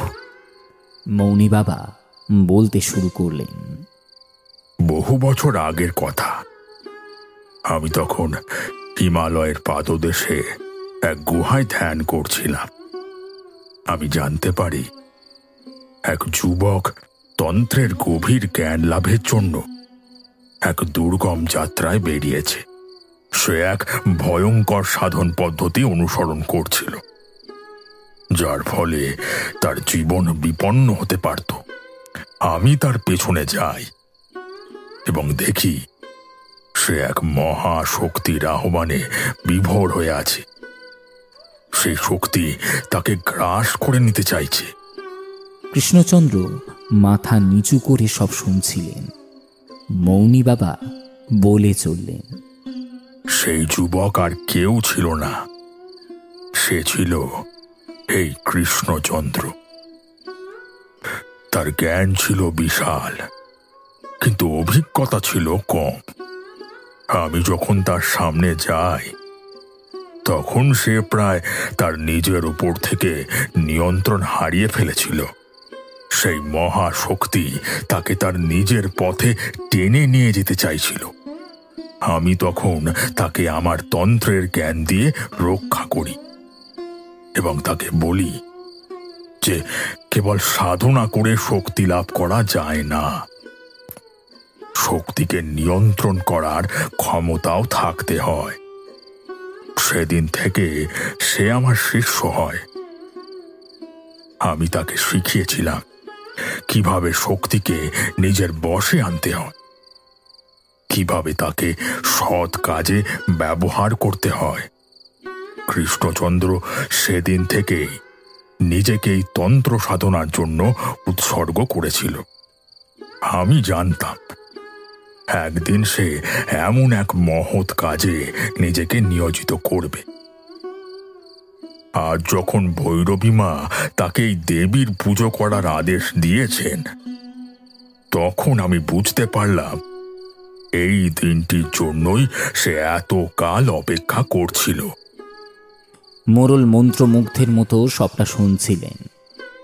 মৌনী বাবা বলতে শুরু করলেন, বহু বছর আগের কথা। আমি তখন হিমালয়ের পাদদেশে এক গুহায় ধ্যান করছিলাম। আমি জানতে পারি এক যুবক তন্ত্রের গভীর জ্ঞান লাভের জন্য এক দুর্গম যাত্রায় বেরিয়েছে। সে এক ভয়ঙ্কর সাধন পদ্ধতি অনুসরণ করছিল, যার ফলে তার জীবন বিপন্ন হতে পারত। আমি তার পেছনে যাই এবং দেখি সে এক মহাশক্তির আহ্বানে বিভোর হয়ে আছে। সেই শক্তি তাকে গ্রাস করে নিতে চাইছে। কৃষ্ণচন্দ্র মাথা নিচু করে সব শুনছিলেন। মৌনী বাবা বলে চললেন, সেই যুবক আর কেউ ছিল না, সে ছিল এই কৃষ্ণচন্দ্র। তার জ্ঞান ছিল বিশাল, কিন্তু অভিজ্ঞতা ছিল কম। আমি যখন তার সামনে যাই, তখন সে প্রায় তার নিজের উপর থেকে নিয়ন্ত্রণ হারিয়ে ফেলেছিল। সেই মহাশক্তি তাকে তার নিজের পথে টেনে নিয়ে যেতে চাইছিল। আমি তখন তাকে আমার তন্ত্রের জ্ঞান দিয়ে রক্ষা করি এবং তাকে বলি যে কেবল সাধনা করে শক্তি লাভ করা যায় না, শক্তিকে নিয়ন্ত্রণ করার ক্ষমতাও থাকতে হয়। সেদিন থেকে সে আমার শিষ্য হয়। আমি তাকে শিখিয়েছিলাম কিভাবে শক্তিকে নিজের বশে আনতে হয়, কিভাবে তাকে সৎ কাজে ব্যবহার করতে হয়। কৃষ্ণচন্দ্র সেদিন থেকেই নিজেকেই তন্ত্র সাধনার জন্য উৎসর্গ করেছিল। আমি জানতাম একদিন সে এমন এক মহৎ কাজে নিজেকে নিয়োজিত করবে। আর যখন ভৈরবী মা তাকে এই দেবীর পুজো করার আদেশ দিয়েছেন, তখন আমি বুঝতে পারলাম এই দিনটির জন্যই সে এত কাল অপেক্ষা করছিল। মোড়ল মন্ত্রমুগ্ধের মতো সবটা শুনছিলেন।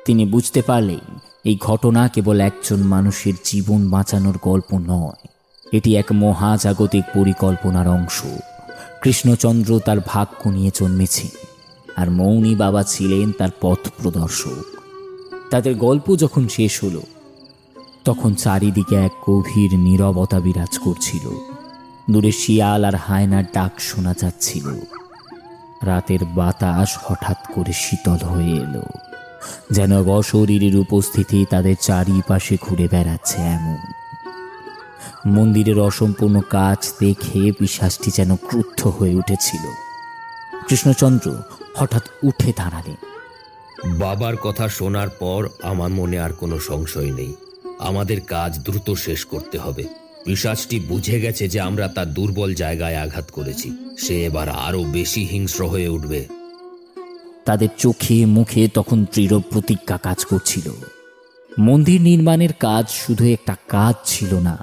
তিনি বুঝতে পারলেন এই ঘটনা কেবল একজন মানুষের জীবন বাঁচানোর গল্প নয়, এটি এক মহাজাগতিক পরিকল্পনার অংশ। কৃষ্ণচন্দ্র তার ভাগ্য নিয়ে জন্মেছেন, আর মৌনী বাবা ছিলেন তার পথ প্রদর্শক। তাদের গল্প যখন শেষ হলো, তখন চারিদিকে এক গভীর নীরবতা বিরাজ করছিল। দূরে শিয়াল আর হায়নার ডাক শোনা যাচ্ছিল। রাতের বাতাস হঠাৎ করে শীতল হয়ে এলো, যেন অশরীরের উপস্থিতি তাদের চারিপাশে ঘুরে বেড়াচ্ছে এমন। মন্দিরের অসম্পূর্ণ কাজ দেখে পিশাচটি যেন ক্রুদ্ধ হয়ে উঠেছিল। কৃষ্ণচন্দ্র হঠাৎ উঠে দাঁড়ালেন। বাবার কথা শোনার পর আমার মনে আর কোনো সংশয় নেই। আমাদের কাজ দ্রুত শেষ করতে হবে। পিশাচটি বুঝে গেছে যে আমরা তার দুর্বল জায়গায় আঘাত করেছি। সে এবার আরো বেশি হিংস্র হয়ে উঠবে। তাদের চোখে মুখে তখন দৃঢ় প্রতিজ্ঞা কাজ করছিল। মন্দির নির্মাণের কাজ শুধু একটা কাজ ছিল না,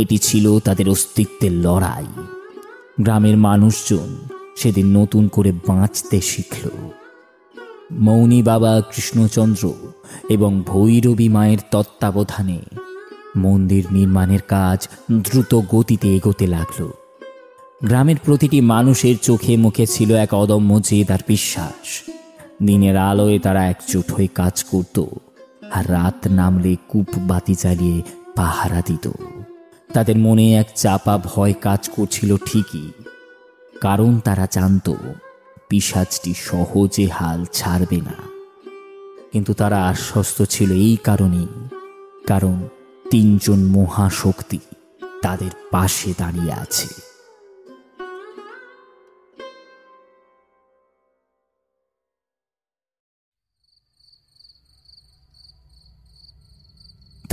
এটি ছিল তাদের অস্তিত্বের লড়াই। গ্রামের মানুষজন সেদিন নতুন করে বাঁচতে শিখল। মৌনী বাবা, কৃষ্ণচন্দ্র এবং ভৈরবী মায়ের তত্ত্বাবধানে মন্দির নির্মাণের কাজ দ্রুত গতিতে এগোতে লাগল। গ্রামের প্রতিটি মানুষের চোখে মুখে ছিল এক অদম্য জেদ আর বিশ্বাস। দিনের আলোয় তারা একজোট হয়ে কাজ করত, আর রাত নামলে কূপ বাতি জ্বালিয়ে পাহারা দিত। তাদের মনে এক চাপা ভয় কাজ করছিল ঠিকই, কারণ তারা জানত পিশাচটি সহজে হাল ছাড়বে না। কিন্তু তারা আশ্বস্ত ছিল এই কারণেই, কারণ তিনজন মহাশক্তি তাদের পাশে দাঁড়িয়ে আছে।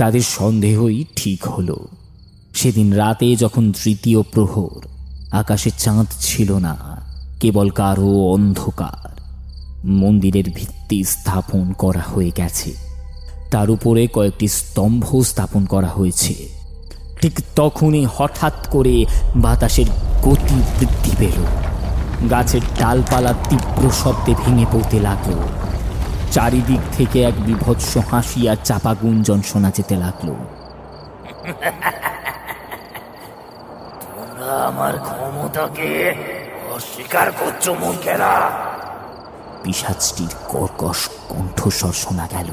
তাদের সন্দেহই ঠিক হলো। সেদিন রাতে যখন তৃতীয় প্রহর, আকাশে চাঁদ ছিল না, কেবল কারো অন্ধকার। মন্দিরের ভিত্তি স্থাপন করা হয়ে গেছে, তার উপরে কয়েকটি স্তম্ভ স্থাপন করা হয়েছে। ঠিক তখনই হঠাৎ করে বাতাসের গতি বৃদ্ধি পেল। গাছের ডালপালা তীব্র শব্দে ভেঙে পড়তে লাগলো। চারিদিক থেকে এক বিভৎস হাসি আর চাপা গুঞ্জন শোনা যেতে লাগলো। তোমরা আমার ক্ষমতাকে অস্বীকার করছো মূর্খেরা। পিশাচটির কর্কশ কণ্ঠস্বর শোনা গেল।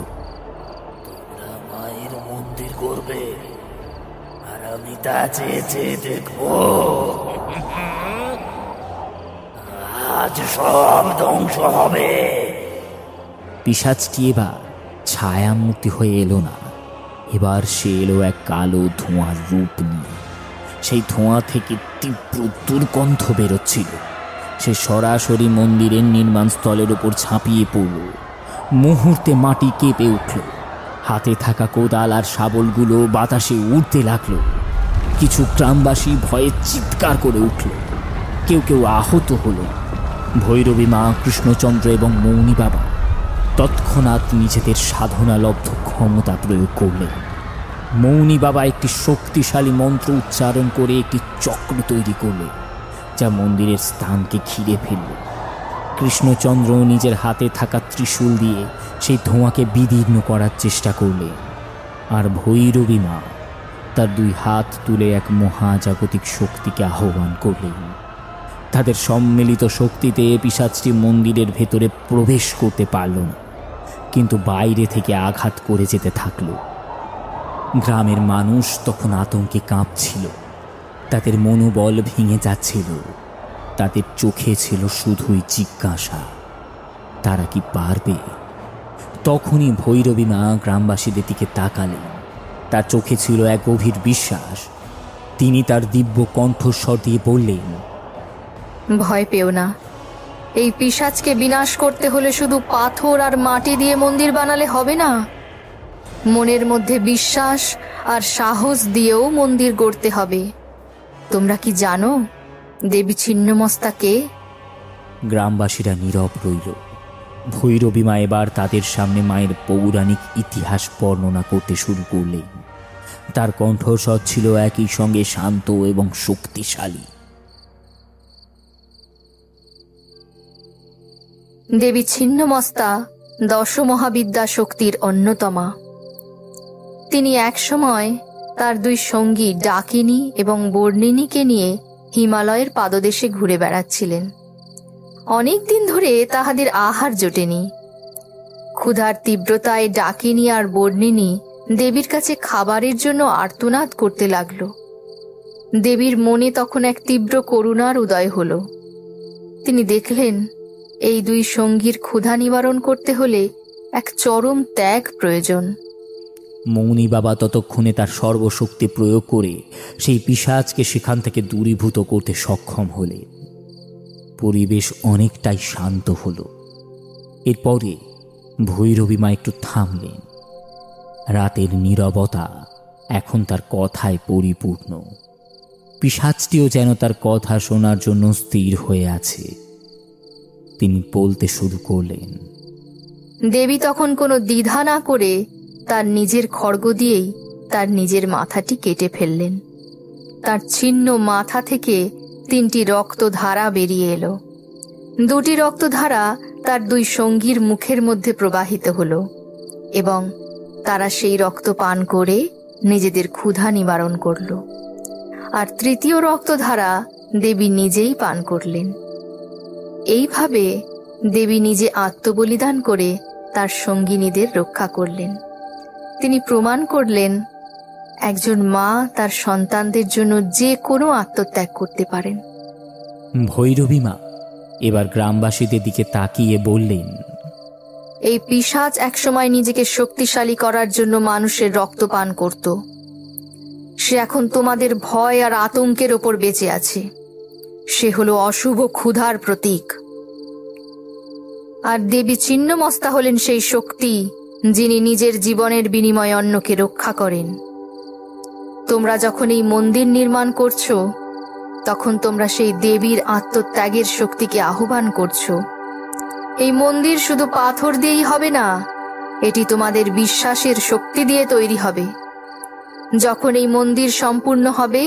তোমরা মায়ের মন্দির করবে, আর আমি তা চেয়ে চেয়ে দেখবো। আজ সব ধ্বংস হবে। পিশাচটি এবার ছায়ামূর্তি হয়ে এলো না, এবার সে এলো এক কালো ধোঁয়ার রূপ নিয়ে। সেই ধোঁয়া থেকে তীব্র দুর্গন্ধ বেরোচ্ছিল। সে সরাসরি মন্দিরের নির্মাণ স্থলের উপর ঝাঁপিয়ে পড়ল। মুহূর্তে মাটি কেঁপে উঠল। হাতে থাকা কোদাল আর শাবলগুলো বাতাসে উড়তে লাগল। কিছু গ্রামবাসী ভয়ে চিৎকার করে উঠল, কেউ কেউ আহত হল। ভৈরবী মা, কৃষ্ণচন্দ্র এবং মৌনী বাবা তৎক্ষণাৎ নিজেদের সাধনালব্ধ ক্ষমতা প্রয়োগ করলেন। মৌনী বাবা একটি শক্তিশালী মন্ত্র উচ্চারণ করে একটি চক্র তৈরি করলেন, যা মন্দিরের স্থানকে ঘিরে ফেলল। কৃষ্ণচন্দ্র নিজের হাতে থাকা ত্রিশূল দিয়ে সেই ধোঁয়াকে বিদীর্ণ করার চেষ্টা করলেন, আর ভৈরবী মা তার দুই হাত তুলে এক মহাজাগতিক শক্তিকে আহ্বান করলেন। তাদের সম্মিলিত শক্তিতে পিশাচটি মন্দিরের ভেতরে প্রবেশ করতে পারল না, কিন্তু বাইরে থেকে আঘাত করে যেতে থাকল। গ্রামের মানুষ তখন আতঙ্কে কাঁপছিল, তাদের মনোবল ভেঙে যাচ্ছিল। তাদের চোখে ছিল শুধুই জিজ্ঞাসা, তারা কি পারবে? তখনই ভৈরবী মা গ্রামবাসীদের দিকে তাকালেন। তার চোখে ছিল এক গভীর বিশ্বাস। তিনি তার দিব্য কণ্ঠস্বর দিয়ে বললেন, ভয় পেও না। এই পিশাচকে বিনাশ করতে হলে শুধু পাথর আর মাটি দিয়ে মন্দির বানালে হবে না। মনের মধ্যে বিশ্বাস আর সাহস দিয়েও মন্দির গড়তে হবে। তোমরা কি জানো দেবী ছিন্নমস্তা কে? গ্রামবাসীরা নীরব রইল। ভৈরবী মা এবার তাদের সামনে মায়ের পৌরাণিক ইতিহাস বর্ণনা করতে শুরু করলেন। তার কণ্ঠস্বর ছিল একই সঙ্গে শান্ত এবং শক্তিশালী। দেবী ছিন্নমস্তা দশমহাবিদ্যা শক্তির অন্যতমা। তিনি একসময় তার দুই সঙ্গী ডাকিনী এবং বর্ণিনীকে নিয়ে হিমালয়ের পাদদেশে ঘুরে বেড়াচ্ছিলেন। অনেক দিন ধরে তাহাদের আহার জোটেনি। ক্ষুধার তীব্রতায় ডাকিনী আর বর্ণিনী দেবীর কাছে খাবারের জন্য আর্তনাদ করতে লাগল। দেবীর মনে তখন এক তীব্র করুণার উদয় হল। তিনি দেখলেন এই দুই সঙ্গীর ক্ষুধা নিবারণ করতে হলে এক চরম ত্যাগ প্রয়োজন। মৌনি বাবা ততক্ষণে তার সর্বশক্তি প্রয়োগ করে সেই পিশাচকে সেখান থেকে দূরীভূত করতে সক্ষম হলেন। পরিবেশ অনেকটাই শান্ত হল। এরপরে ভৈরবী মা একটু থামলেন। রাতের নীরবতা এখন তার কথায় পরিপূর্ণ। পিশাচটিও যেন তার কথা শোনার জন্য স্থির হয়ে আছে। তিনি বলতে শুরু করলেন। দেবী তখন কোনো দ্বিধা না করে তার নিজের খড়গ দিয়েই তার নিজের মাথাটি কেটে ফেললেন। তার ছিন্ন মাথা থেকে 3টি রক্তধারা বেরিয়ে এলো। 2টি রক্তধারা তার দুই সঙ্গীর মুখের মধ্যে প্রবাহিত হলো এবং তারা সেই রক্ত পান করে নিজেদের ক্ষুধা নিবারণ করল। আর 3য় রক্তধারা দেবী নিজেই পান করলেন। এইভাবে দেবী নিজে আত্মবলিদান করে তার সঙ্গিনীদের রক্ষা করলেন। তিনি প্রমাণ করলেন একজন মা তার সন্তানদের জন্য যে কোনো আত্মত্যাগ করতে পারেন। ভৈরবী মা এবার গ্রামবাসীদের দিকে তাকিয়ে বললেন, এই পিশাচ একসময় নিজেকে শক্তিশালী করার জন্য মানুষের রক্ত পান করত। সে এখন তোমাদের ভয় আর আতঙ্কের ওপর বেঁচে আছে। সে হলো অশুভ ক্ষুধার প্রতীক। আর দেবী ছিন্নমস্তা হলেন সেই শক্তি যিনি নিজের জীবনের বিনিময়ে অন্যকে রক্ষা করেন। তোমরা যখন এই মন্দির নির্মাণ করছো তখন তোমরা সেই দেবীর আত্মত্যাগের শক্তিকে আহ্বান করছো। এই মন্দির শুধু পাথর দিয়েই হবে না, এটি তোমাদের বিশ্বাসের শক্তি দিয়ে তৈরি হবে। যখন এই মন্দির সম্পূর্ণ হবে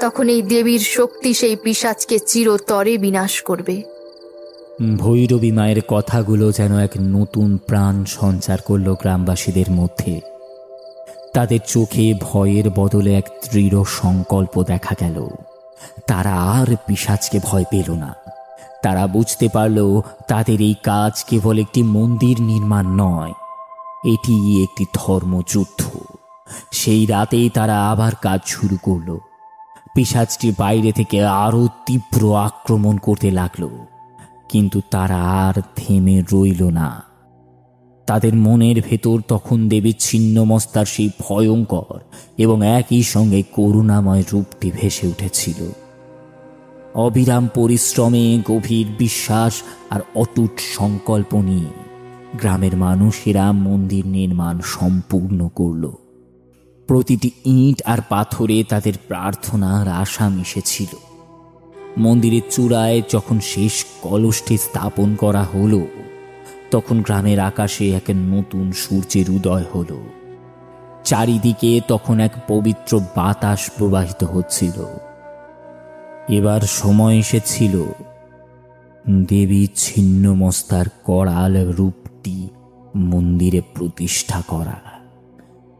তখন এই দেবীর শক্তি সেই পিশাচকে চিরতরে বিনাশ করবে। ভৈরবী মায়ের কথাগুলো যেন এক নতুন প্রাণ সঞ্চার করল গ্রামবাসীদের মধ্যে। তাদের চোখে ভয়ের বদলে এক দৃঢ় সংকল্প দেখা গেল। তারা আর পিশাচকে ভয় পেল না। তারা বুঝতে পারল তাদের এই কাজ কেবল একটি মন্দির নির্মাণ নয়, এটি একটি ধর্মযুদ্ধ। সেই রাতেই তারা আবার কাজ শুরু করল। পিশাচটি বাইরে থেকে আরো তীব্র আক্রমণ করতে লাগলো, কিন্তু তারা আর থেমে রইল না। তাদের মনের ভেতর তখন দেবী ছিন্নমস্তার সেই ভয়ঙ্কর এবং একই সঙ্গে করুণাময় রূপটি ভেসে উঠেছিল। অবিরাম পরিশ্রমে, গভীর বিশ্বাস আর অটুট সংকল্প নিয়ে গ্রামের মানুষেরা মন্দির নির্মাণ সম্পূর্ণ করল। প্রতিটি ইট আর পাথরে তাদের প্রার্থনার আশা মিশেছিল। মন্দিরের চূড়ায় যখন শেষ কলসটি স্থাপন করা হলো তখন গ্রামের আকাশে এক নতুন সূর্যের উদয় হলো। চারিদিকে তখন এক পবিত্র বাতাস প্রবাহিত হচ্ছিল। এবার সময় এসেছিল দেবী ছিন্নমস্তার করাল রূপটি মন্দিরে প্রতিষ্ঠা করা।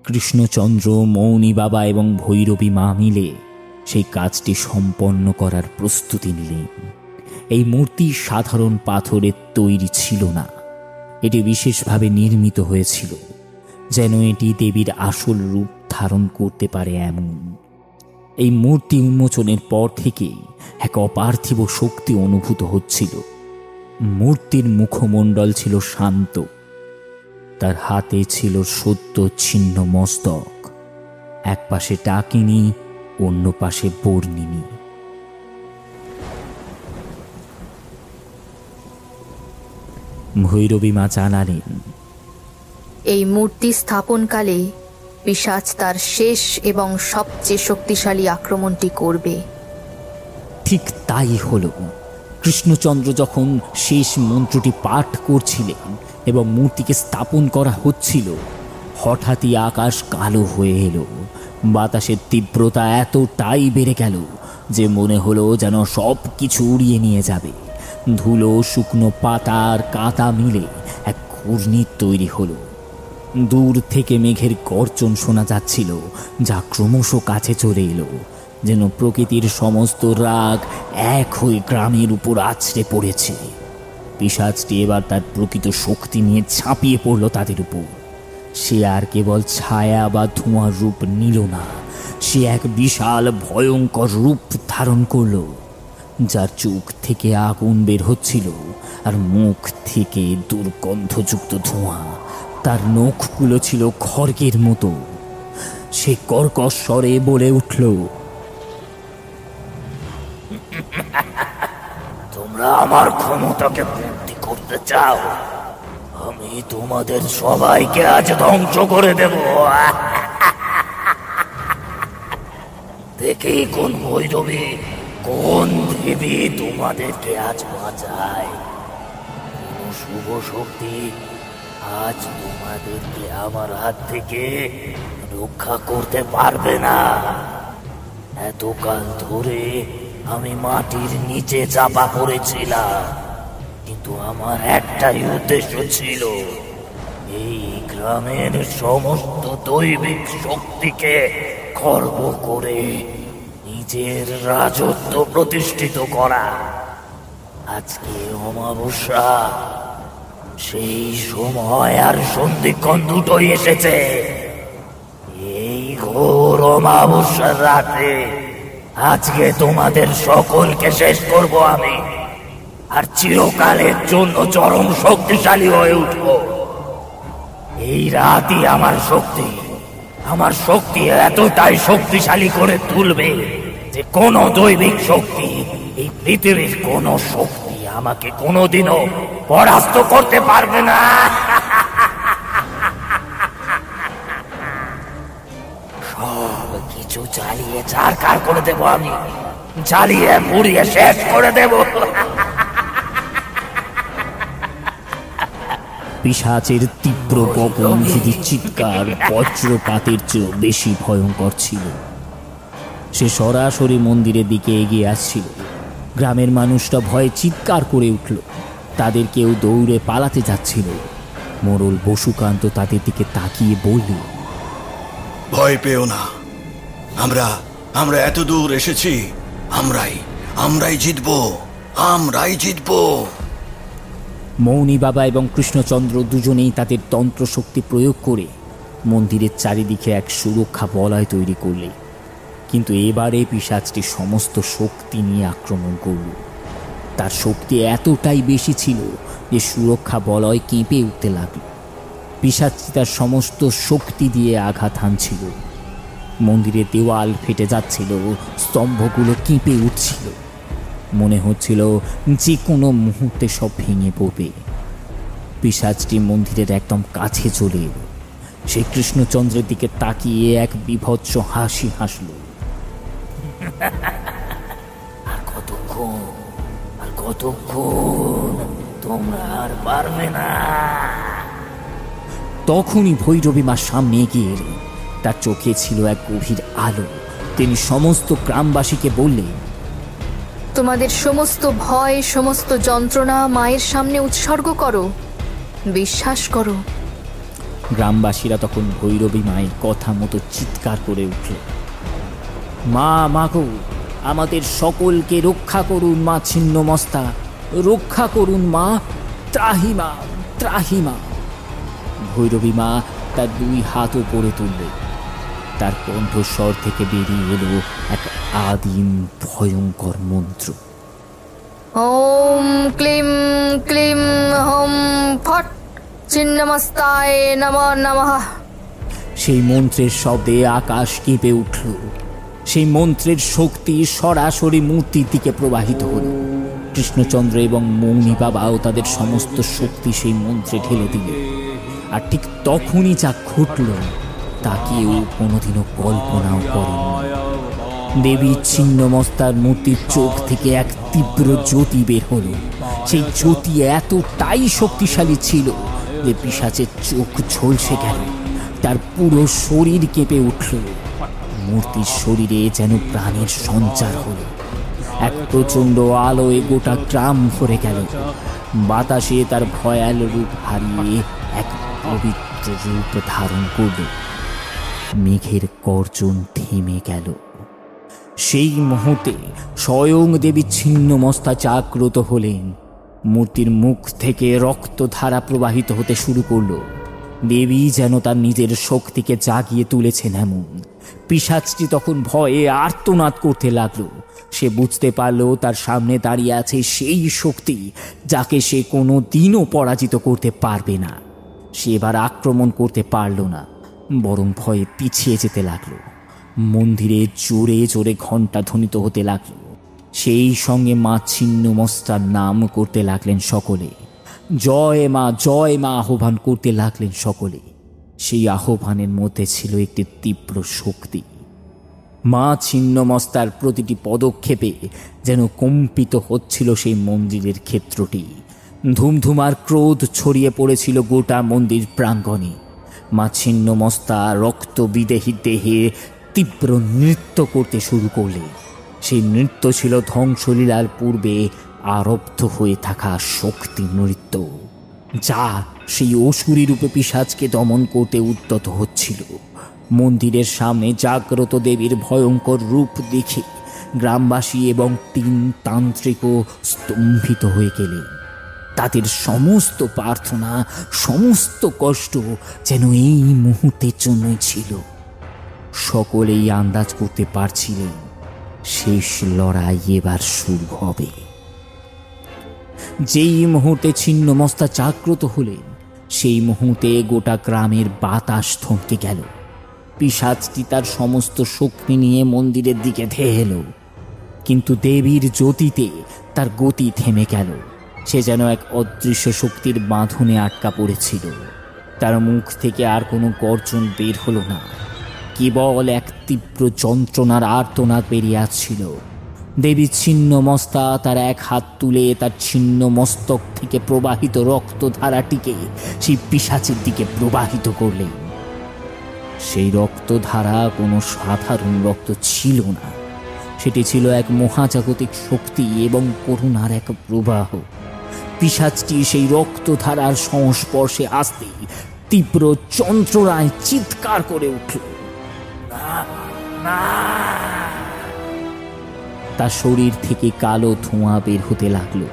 কৃষ্ণচন্দ্র, মৌনি বাবা এবং ভৈরবী মা মিলে সেই কাজটি সম্পন্ন করার প্রস্তুতি নিলেন। এই মূর্তি সাধারণ পাথরের তৈরি ছিল না, এটি বিশেষভাবে নির্মিত হয়েছিল যেন এটি দেবীর আসল রূপ ধারণ করতে পারে এমন। এই মূর্তি উন্মোচনের পর থেকেই এক অপার্থিব শক্তি অনুভূত হচ্ছিল। মূর্তির মুখমণ্ডল ছিল শান্ত, তার হাতে ছিল সত্য ছিন্ন মস্তক, এক পাশে ডাকিনী, অন্য পাশে বর্ণিনী। ভৈরবী মা জানালেন, এই মূর্তি স্থাপনকালে পিশাচ তার শেষ এবং সবচেয়ে শক্তিশালী আক্রমণটি করবে। ঠিক তাই হলো। কৃষ্ণচন্দ্র যখন শেষ মন্ত্রটি পাঠ করছিলেন এবং মূর্তিকে স্থাপন করা হচ্ছিল, হঠাৎই আকাশ কালো হয়ে এলো। বাতাসের তীব্রতা এতটাই বেড়ে গেল যে মনে হলো যেন সব কিছু উড়িয়ে নিয়ে যাবে। ধুলো, শুকনো পাতা আর কাঁটা মিলে এক ঘূর্ণির তৈরি হলো। দূর থেকে মেঘের গর্জন শোনা যাচ্ছিল, যা ক্রমশ কাছে চলে এলো, যেন প্রকৃতির সমস্ত রাগ এক হয়ে গ্রামের উপর আছড়ে পড়েছে। পিশাচটি এবার তার প্রকৃত শক্তি নিয়ে ঝাঁপিয়ে পড়ল তাদের উপর। সে আর কেবল ছায়া বা ধোঁয়ার রূপ নিল না, সে এক বিশাল ভয়ঙ্কর রূপ ধারণ করল, যার চোখ থেকে আগুন বের হচ্ছিল আর মুখ থেকে দুর্গন্ধযুক্ত ধোঁয়া। তার নখগুলো ছিল খড়গের মতো। সে কর্কশ স্বরে বলে উঠল, তোমরা আমার ক্ষমতাকে বৃদ্ধি করতে চাও? আমি তোমাদের সবাইকে আজ ধ্বংস করে দেব। দেখি কোন ভৈরবী, কোন দেবী তোমাদেরকে আজ বাঁচায়। কোন শুভ শক্তি আজ তোমাদেরকে আমার হাত থেকে রক্ষা করতে পারবে না। এতকাল ধরে আমি মাটির নিচে চাপা পড়েছিলাম, কিন্তু আমার একটাই উদ্দেশ্য ছিল, এই গ্রামের সমস্ত দৈবিক শক্তিকে খর্ব করে নিজের রাজত্ব প্রতিষ্ঠিত করা। আজকে অমাবস্যা, সেই সময় আর সন্ধিক্ষণ দুটোই এসেছে। এই ঘোর অমাবস্যার রাতে আজকে তোমাদের সকলকে শেষ করব আমি, আর চিরকালের জন্য চরম শক্তিশালী হয়ে উঠব। এই রাতই আমার শক্তি এতটাই শক্তিশালী করে তুলবে যে কোনো দৈবিক শক্তি, এই পৃথিবীর কোনো শক্তি আমাকে কোনোদিনও পরাস্ত করতে পারবে না। সব কিছু জ্বালিয়ে ছারখার করে দেব আমি, জ্বালিয়ে পুড়িয়ে শেষ করে দেব। পিশাচের তীব্র গগনভেদী চিৎকার বজ্রপাতের চেয়েও বেশি ভয়ঙ্কর ছিল। সে সরাসরি মন্দিরের দিকে এগিয়ে আসছিল। গ্রামের মানুষরা ভয়ে চিৎকার করে উঠল। তাদের কেউ দৌড়ে পালাতে যাচ্ছিল। মোড়ল বসুকান্ত তাদের দিকে তাকিয়ে বলল, ভয় পেও না, আমরা এত দূর এসেছি, আমরাই জিতবো। মৌনী বাবা এবং কৃষ্ণচন্দ্র দুজনেই তাদের তন্ত্রশক্তি প্রয়োগ করে মন্দিরের চারিদিকে এক সুরক্ষা বলয় তৈরি করলে। কিন্তু এবারে পিশাচটি সমস্ত শক্তি নিয়ে আক্রমণ করল। তার শক্তি এতটাই বেশি ছিল যে সুরক্ষা বলয় কেঁপে উঠতে লাগল। পিশাচটি তার সমস্ত শক্তি দিয়ে আঘাত হানছিল। মন্দিরের দেওয়াল ফেটে যাচ্ছিল, স্তম্ভগুলো কেঁপে উঠছিল। মনে হচ্ছিল যে কোনো মুহূর্তে সব ভেঙে পড়বে। পিশাচটি মন্দিরের একদম কাছে চলে এলো। সে কৃষ্ণচন্দ্রের দিকে তাকিয়ে এক বিভৎস হাসি হাসল। আর কতক্ষণ তোমরা আর পারবে না। তখনই ভৈরবী মা সামনে এগিয়ে এলেন। তার চোখে ছিল এক গভীর আলো। তিনি সমস্ত গ্রামবাসীকে বললেন, তোমাদের সমস্ত ভয়, সমস্ত যন্ত্রণা মায়ের সামনে উৎসর্গ করো, বিশ্বাস করো। গ্রামবাসীরা তখন ভৈরবী মায়ের কথা মতো চিৎকার করে উঠল, মা গো, আমাদের সকলকে রক্ষা করুন মা ছিন্নমস্তা, রক্ষা করুন মা, ত্রাহিমা ত্রাহিমা। ভৈরবী মা তার দুই হাত উপরে তুললেন। তার কণ্ঠস্বর থেকে বেরিয়ে এলো এক আদিম ভয়ঙ্কর মন্ত্র। ওম ক্লিম ক্লিম হম ফট ছিন্নমস্তায় নমঃ নমঃ। সেই মন্ত্রের শব্দে আকাশ কেঁপে উঠল। সেই মন্ত্রের শক্তি সরাসরি মূর্তির দিকে প্রবাহিত হল। কৃষ্ণচন্দ্র এবং মৌনী বাবাও তাদের সমস্ত শক্তি সেই মন্ত্রে ঢেলে দিল। আর ঠিক তখনই যা ঘটল তা কেউ কোনোদিনও কল্পনাও করেনি। দেবী ছিন্নমস্তার মূর্তির চোখ থেকে এক তীব্র জ্যোতি বের হলো। সেই জ্যোতি এতটাই শক্তিশালী ছিল যে পিশাচের চোখ ঝলসে গেল। তার পুরো শরীর কেঁপে উঠল। মূর্তির শরীরে যেন প্রাণের সঞ্চার হল। এক প্রচণ্ড আলোয় গোটা গ্রাম ভরে গেল। বাতাসে তার ভয়াল রূপ হারিয়ে এক পবিত্র রূপ ধারণ করল। মেঘের গর্জন থেমে গেল। সেই মুহূর্তে স্বয়ং দেবী ছিন্নমস্তা জাগ্রত হলেন। মূর্তির মুখ থেকে রক্তধারা প্রবাহিত হতে শুরু করল। দেবী যেন তার নিজের শক্তিকে জাগিয়ে তুলেছেন এমন। পিশাচটি তখন ভয়ে আর্তনাদ করতে লাগলো। সে বুঝতে পারল তার সামনে দাঁড়িয়ে আছে সেই শক্তি যাকে সে কোনো দিনও পরাজিত করতে পারবে না। সে এবার আক্রমণ করতে পারল না, বরং ভয়ে পিছিয়ে যেতে লাগলো। মন্দিরে জোরে জোরে ঘণ্টা ধ্বনিত হতে লাগলো। সেই সঙ্গে মা ছিন্নমস্তার নাম করতে লাগলেন সকলে। জয় মা আহ্বান করতে লাগলেন সকলে। সেই আহ্বানের মধ্যে ছিল একটি তীব্র শক্তি। মা ছিন্নমস্তার প্রতিটি পদক্ষেপে যেন কম্পিত হচ্ছিল সেই মন্দিরের ক্ষেত্রটি। ধুমধুমার ক্রোধ ছড়িয়ে পড়েছিল গোটা মন্দির প্রাঙ্গণে। মা ছিন্নমস্তা রক্ত বিদেহী দেহে তীব্র নৃত্য করতে শুরু করলেন। সেই নৃত্য ছিল ধ্বংসলীলার পূর্বে আরব্ধ হয়ে থাকা শক্তি নৃত্য, যা সেই অসুরী রূপে পিশাচকে দমন করতে উদ্যত হচ্ছিল। মন্দিরের সামনে জাগ্রত দেবীর ভয়ঙ্কর রূপ দেখে গ্রামবাসী এবং 3 তান্ত্রিকও স্তম্ভিত হয়ে গেলেন। তাদের সমস্ত প্রার্থনা, সমস্ত কষ্ট যেন এই মুহূর্তের জন্যই ছিল। সকলেই আন্দাজ করতে পারছিলেন শেষ লড়াই এবার শুরু হবে। যেই মুহূর্তে ছিন্নমস্তা জাগ্রত হলেন, সেই মুহূর্তে গোটা গ্রামের বাতাস থমকে গেল। পিশাচটি তার সমস্ত শক্তি নিয়ে মন্দিরের দিকে ধেয়ে এলো, কিন্তু দেবীর জ্যোতিতে তার গতি থেমে গেল। সে যেন এক অদৃশ্য শক্তির বাঁধনে আটকা পড়েছিল। তার মুখ থেকে আর কোনো গর্জন বের হলো না, কেবল এক তীব্র যন্ত্রণার আর্তনাদ বেরিয়ে আসছিল। দেবী ছিন্নমস্তা তার এক হাত তুলে তার ছিন্ন মস্তক থেকে প্রবাহিত রক্তধারাটিকে সেই পিশাচের দিকে প্রবাহিত করলেন। সেই রক্তধারা কোনো সাধারণ রক্ত ছিল না, সেটি ছিল এক মহাজাগতিক শক্তি এবং করুণার এক প্রবাহ। পিশাচটি সেই রক্তধারার সংস্পর্শে আসতেই তীব্র যন্ত্রণায় চিৎকার করে উঠল। তার শরীর থেকে কালো ধোঁয়া বের হতে লাগলো।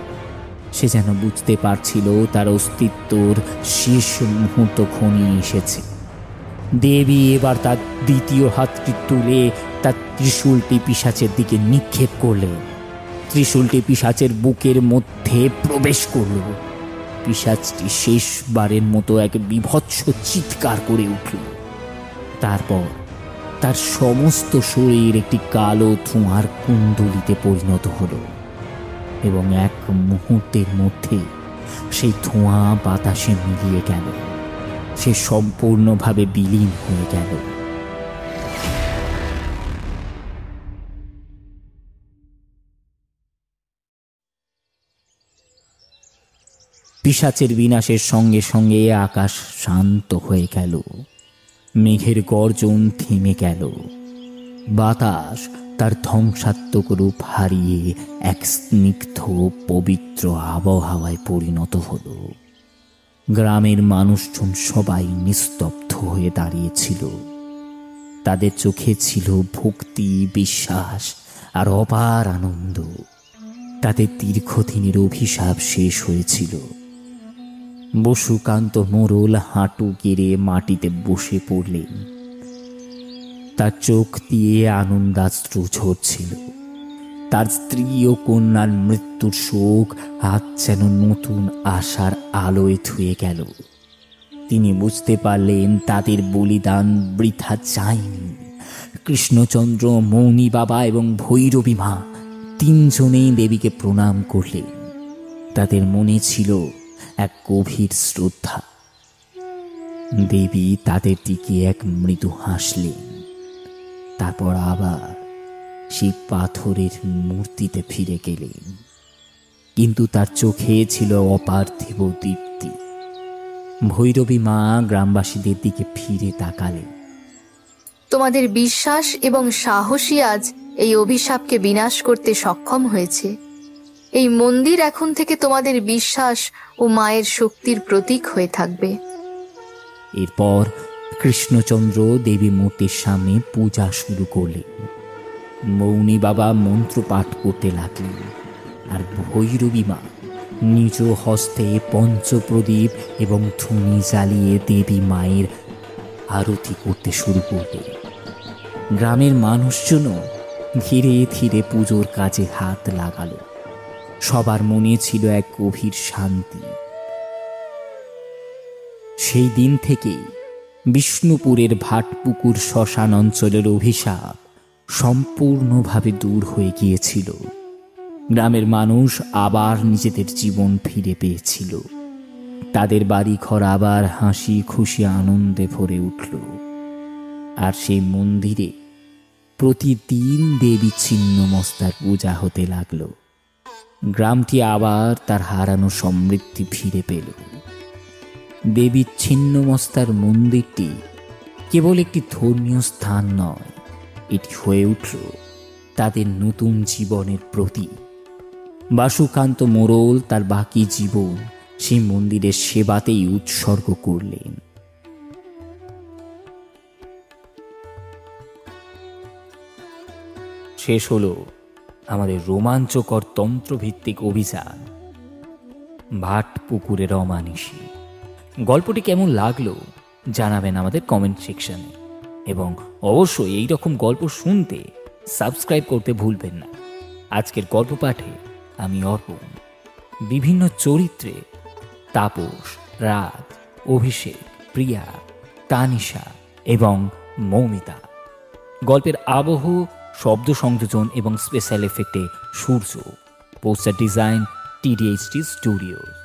সে যেন বুঝতে পারছিল তার অস্তিত্বর শেষ মুহূর্ত ঘনিয়ে এসেছে। দেবী এবার তার দ্বিতীয় হাতটি তুলে তার ত্রিশূলটি পিশাচের দিকে নিক্ষেপ করলেন। ত্রিশূলটি পিশাচের বুকের মধ্যে প্রবেশ করল। পিশাচটি শেষবারের মতো এক বিভৎস চিৎকার করে উঠল। তারপর তার সমস্ত শরীর একটি কালো ধোঁয়ার কুণ্ডলিতে পরিণত হল এবং এক মুহূর্তের মধ্যে সেই ধোঁয়া বাতাসে মিলিয়ে গেল। সে সম্পূর্ণভাবে বিলীন হয়ে গেল। পিশাচের বিনাশের সঙ্গে সঙ্গে আকাশ শান্ত হয়ে গেল। মেঘের গর্জন থেমে গেল। বাতাস তার ধ্বংসাত্মক রূপ হারিয়ে এক স্নিগ্ধ পবিত্র আবহাওয়ায় পরিণত হল। গ্রামের মানুষজন সবাই নিস্তব্ধ হয়ে দাঁড়িয়েছিল। তাদের চোখে ছিল ভক্তি, বিশ্বাস আর অপার আনন্দ। তাদের দীর্ঘদিনের অভিশাপ শেষ হয়েছিল। বসুকান্ত মোড়ল হাঁটু গেড়ে মাটিতে বসে পড়লেন। তার চোখ দিয়ে আনন্দাশ্রু ঝরছিল। তার স্ত্রী ও কন্যার মৃত্যুর শোক আজ যেন নতুন আশার আলোয় ধুয়ে গেল। তিনি বুঝতে পারলেন তাদের বলিদান বৃথা যায়নি। কৃষ্ণচন্দ্র, মৌনী বাবা এবং ভৈরবী মা 3 জনেই দেবীকে প্রণাম করলেন। তাদের মনে ছিল এক গভীর শ্রদ্ধা। দেবী তাদের দিকে এক মৃদু হাসলেন। তারপর আবার সেই পাথরের মূর্তিতে ফিরে গেলেন, কিন্তু তার চোখে ছিল অপার্থিব দীপ্তি। ভৈরবী মা গ্রামবাসীদের দিকে ফিরে তাকালেন। তোমাদের বিশ্বাস এবং সাহসী আজ এই অভিশাপকে বিনাশ করতে সক্ষম হয়েছে। এই মন্দির এখন থেকে তোমাদের বিশ্বাস ও মায়ের শক্তির প্রতীক হয়ে থাকবে। এরপর কৃষ্ণচন্দ্র দেবী মূর্তির সামনে পূজা শুরু করলেন। মৌনী বাবা মন্ত্র পাঠ করতে লাগলেন, আর ভৈরবী মা নিজ হস্তে পঞ্চপ্রদীপ এবং ধুনি জ্বালিয়ে দেবী মায়ের আরতি করতে শুরু করলেন। গ্রামের মানুষজনও ধীরে ধীরে পুজোর কাজে হাত লাগালো। সবার মনে ছিল এক গভীর শান্তি। সেই দিন থেকেই বিষ্ণুপুরের ভাটপুকুর শ্মশান অঞ্চলের অভিশাপ সম্পূর্ণভাবে দূর হয়ে গিয়েছিল। গ্রামের মানুষ আবার নিজেদের জীবন ফিরে পেয়েছিল। তাদের বাড়িঘর আবার হাসি খুশি আনন্দে ভরে উঠল। আর সেই মন্দিরে প্রতিদিন দেবী ছিন্নমস্তার পূজা হতে লাগল। গ্রামটি আবার তার হারানো সমৃদ্ধি ফিরে পেল। দেবী ছিন্নমস্তার মন্দিরটি কেবল একটি ধর্মীয় স্থান নয়, এটি হয়ে উঠল তাদের নতুন জীবনের প্রতীক। বাসুকান্ত মোড়ল তার বাকি জীবন সেই মন্দিরের সেবাতেই উৎসর্গ করলেন। শেষ হলো আমাদের রোমাঞ্চকর তন্ত্রভিত্তিক অভিযান ভাটপুকুরের অমানিসী। গল্পটি কেমন লাগলো জানাবেন আমাদের কমেন্ট সেকশনে, এবং অবশ্যই এই রকম গল্প শুনতে সাবস্ক্রাইব করতে ভুলবেন না। আজকের গল্প পাঠে আমি অর্পণ। বিভিন্ন চরিত্রে তাপস, রাজ, অভিষেক, প্রিয়া, তানিশা এবং মৌমিতা। গল্পের আবহ, শব্দ সংযোজন এবং স্পেশাল এফেক্টে সূর্য। Poster design TDHD studios.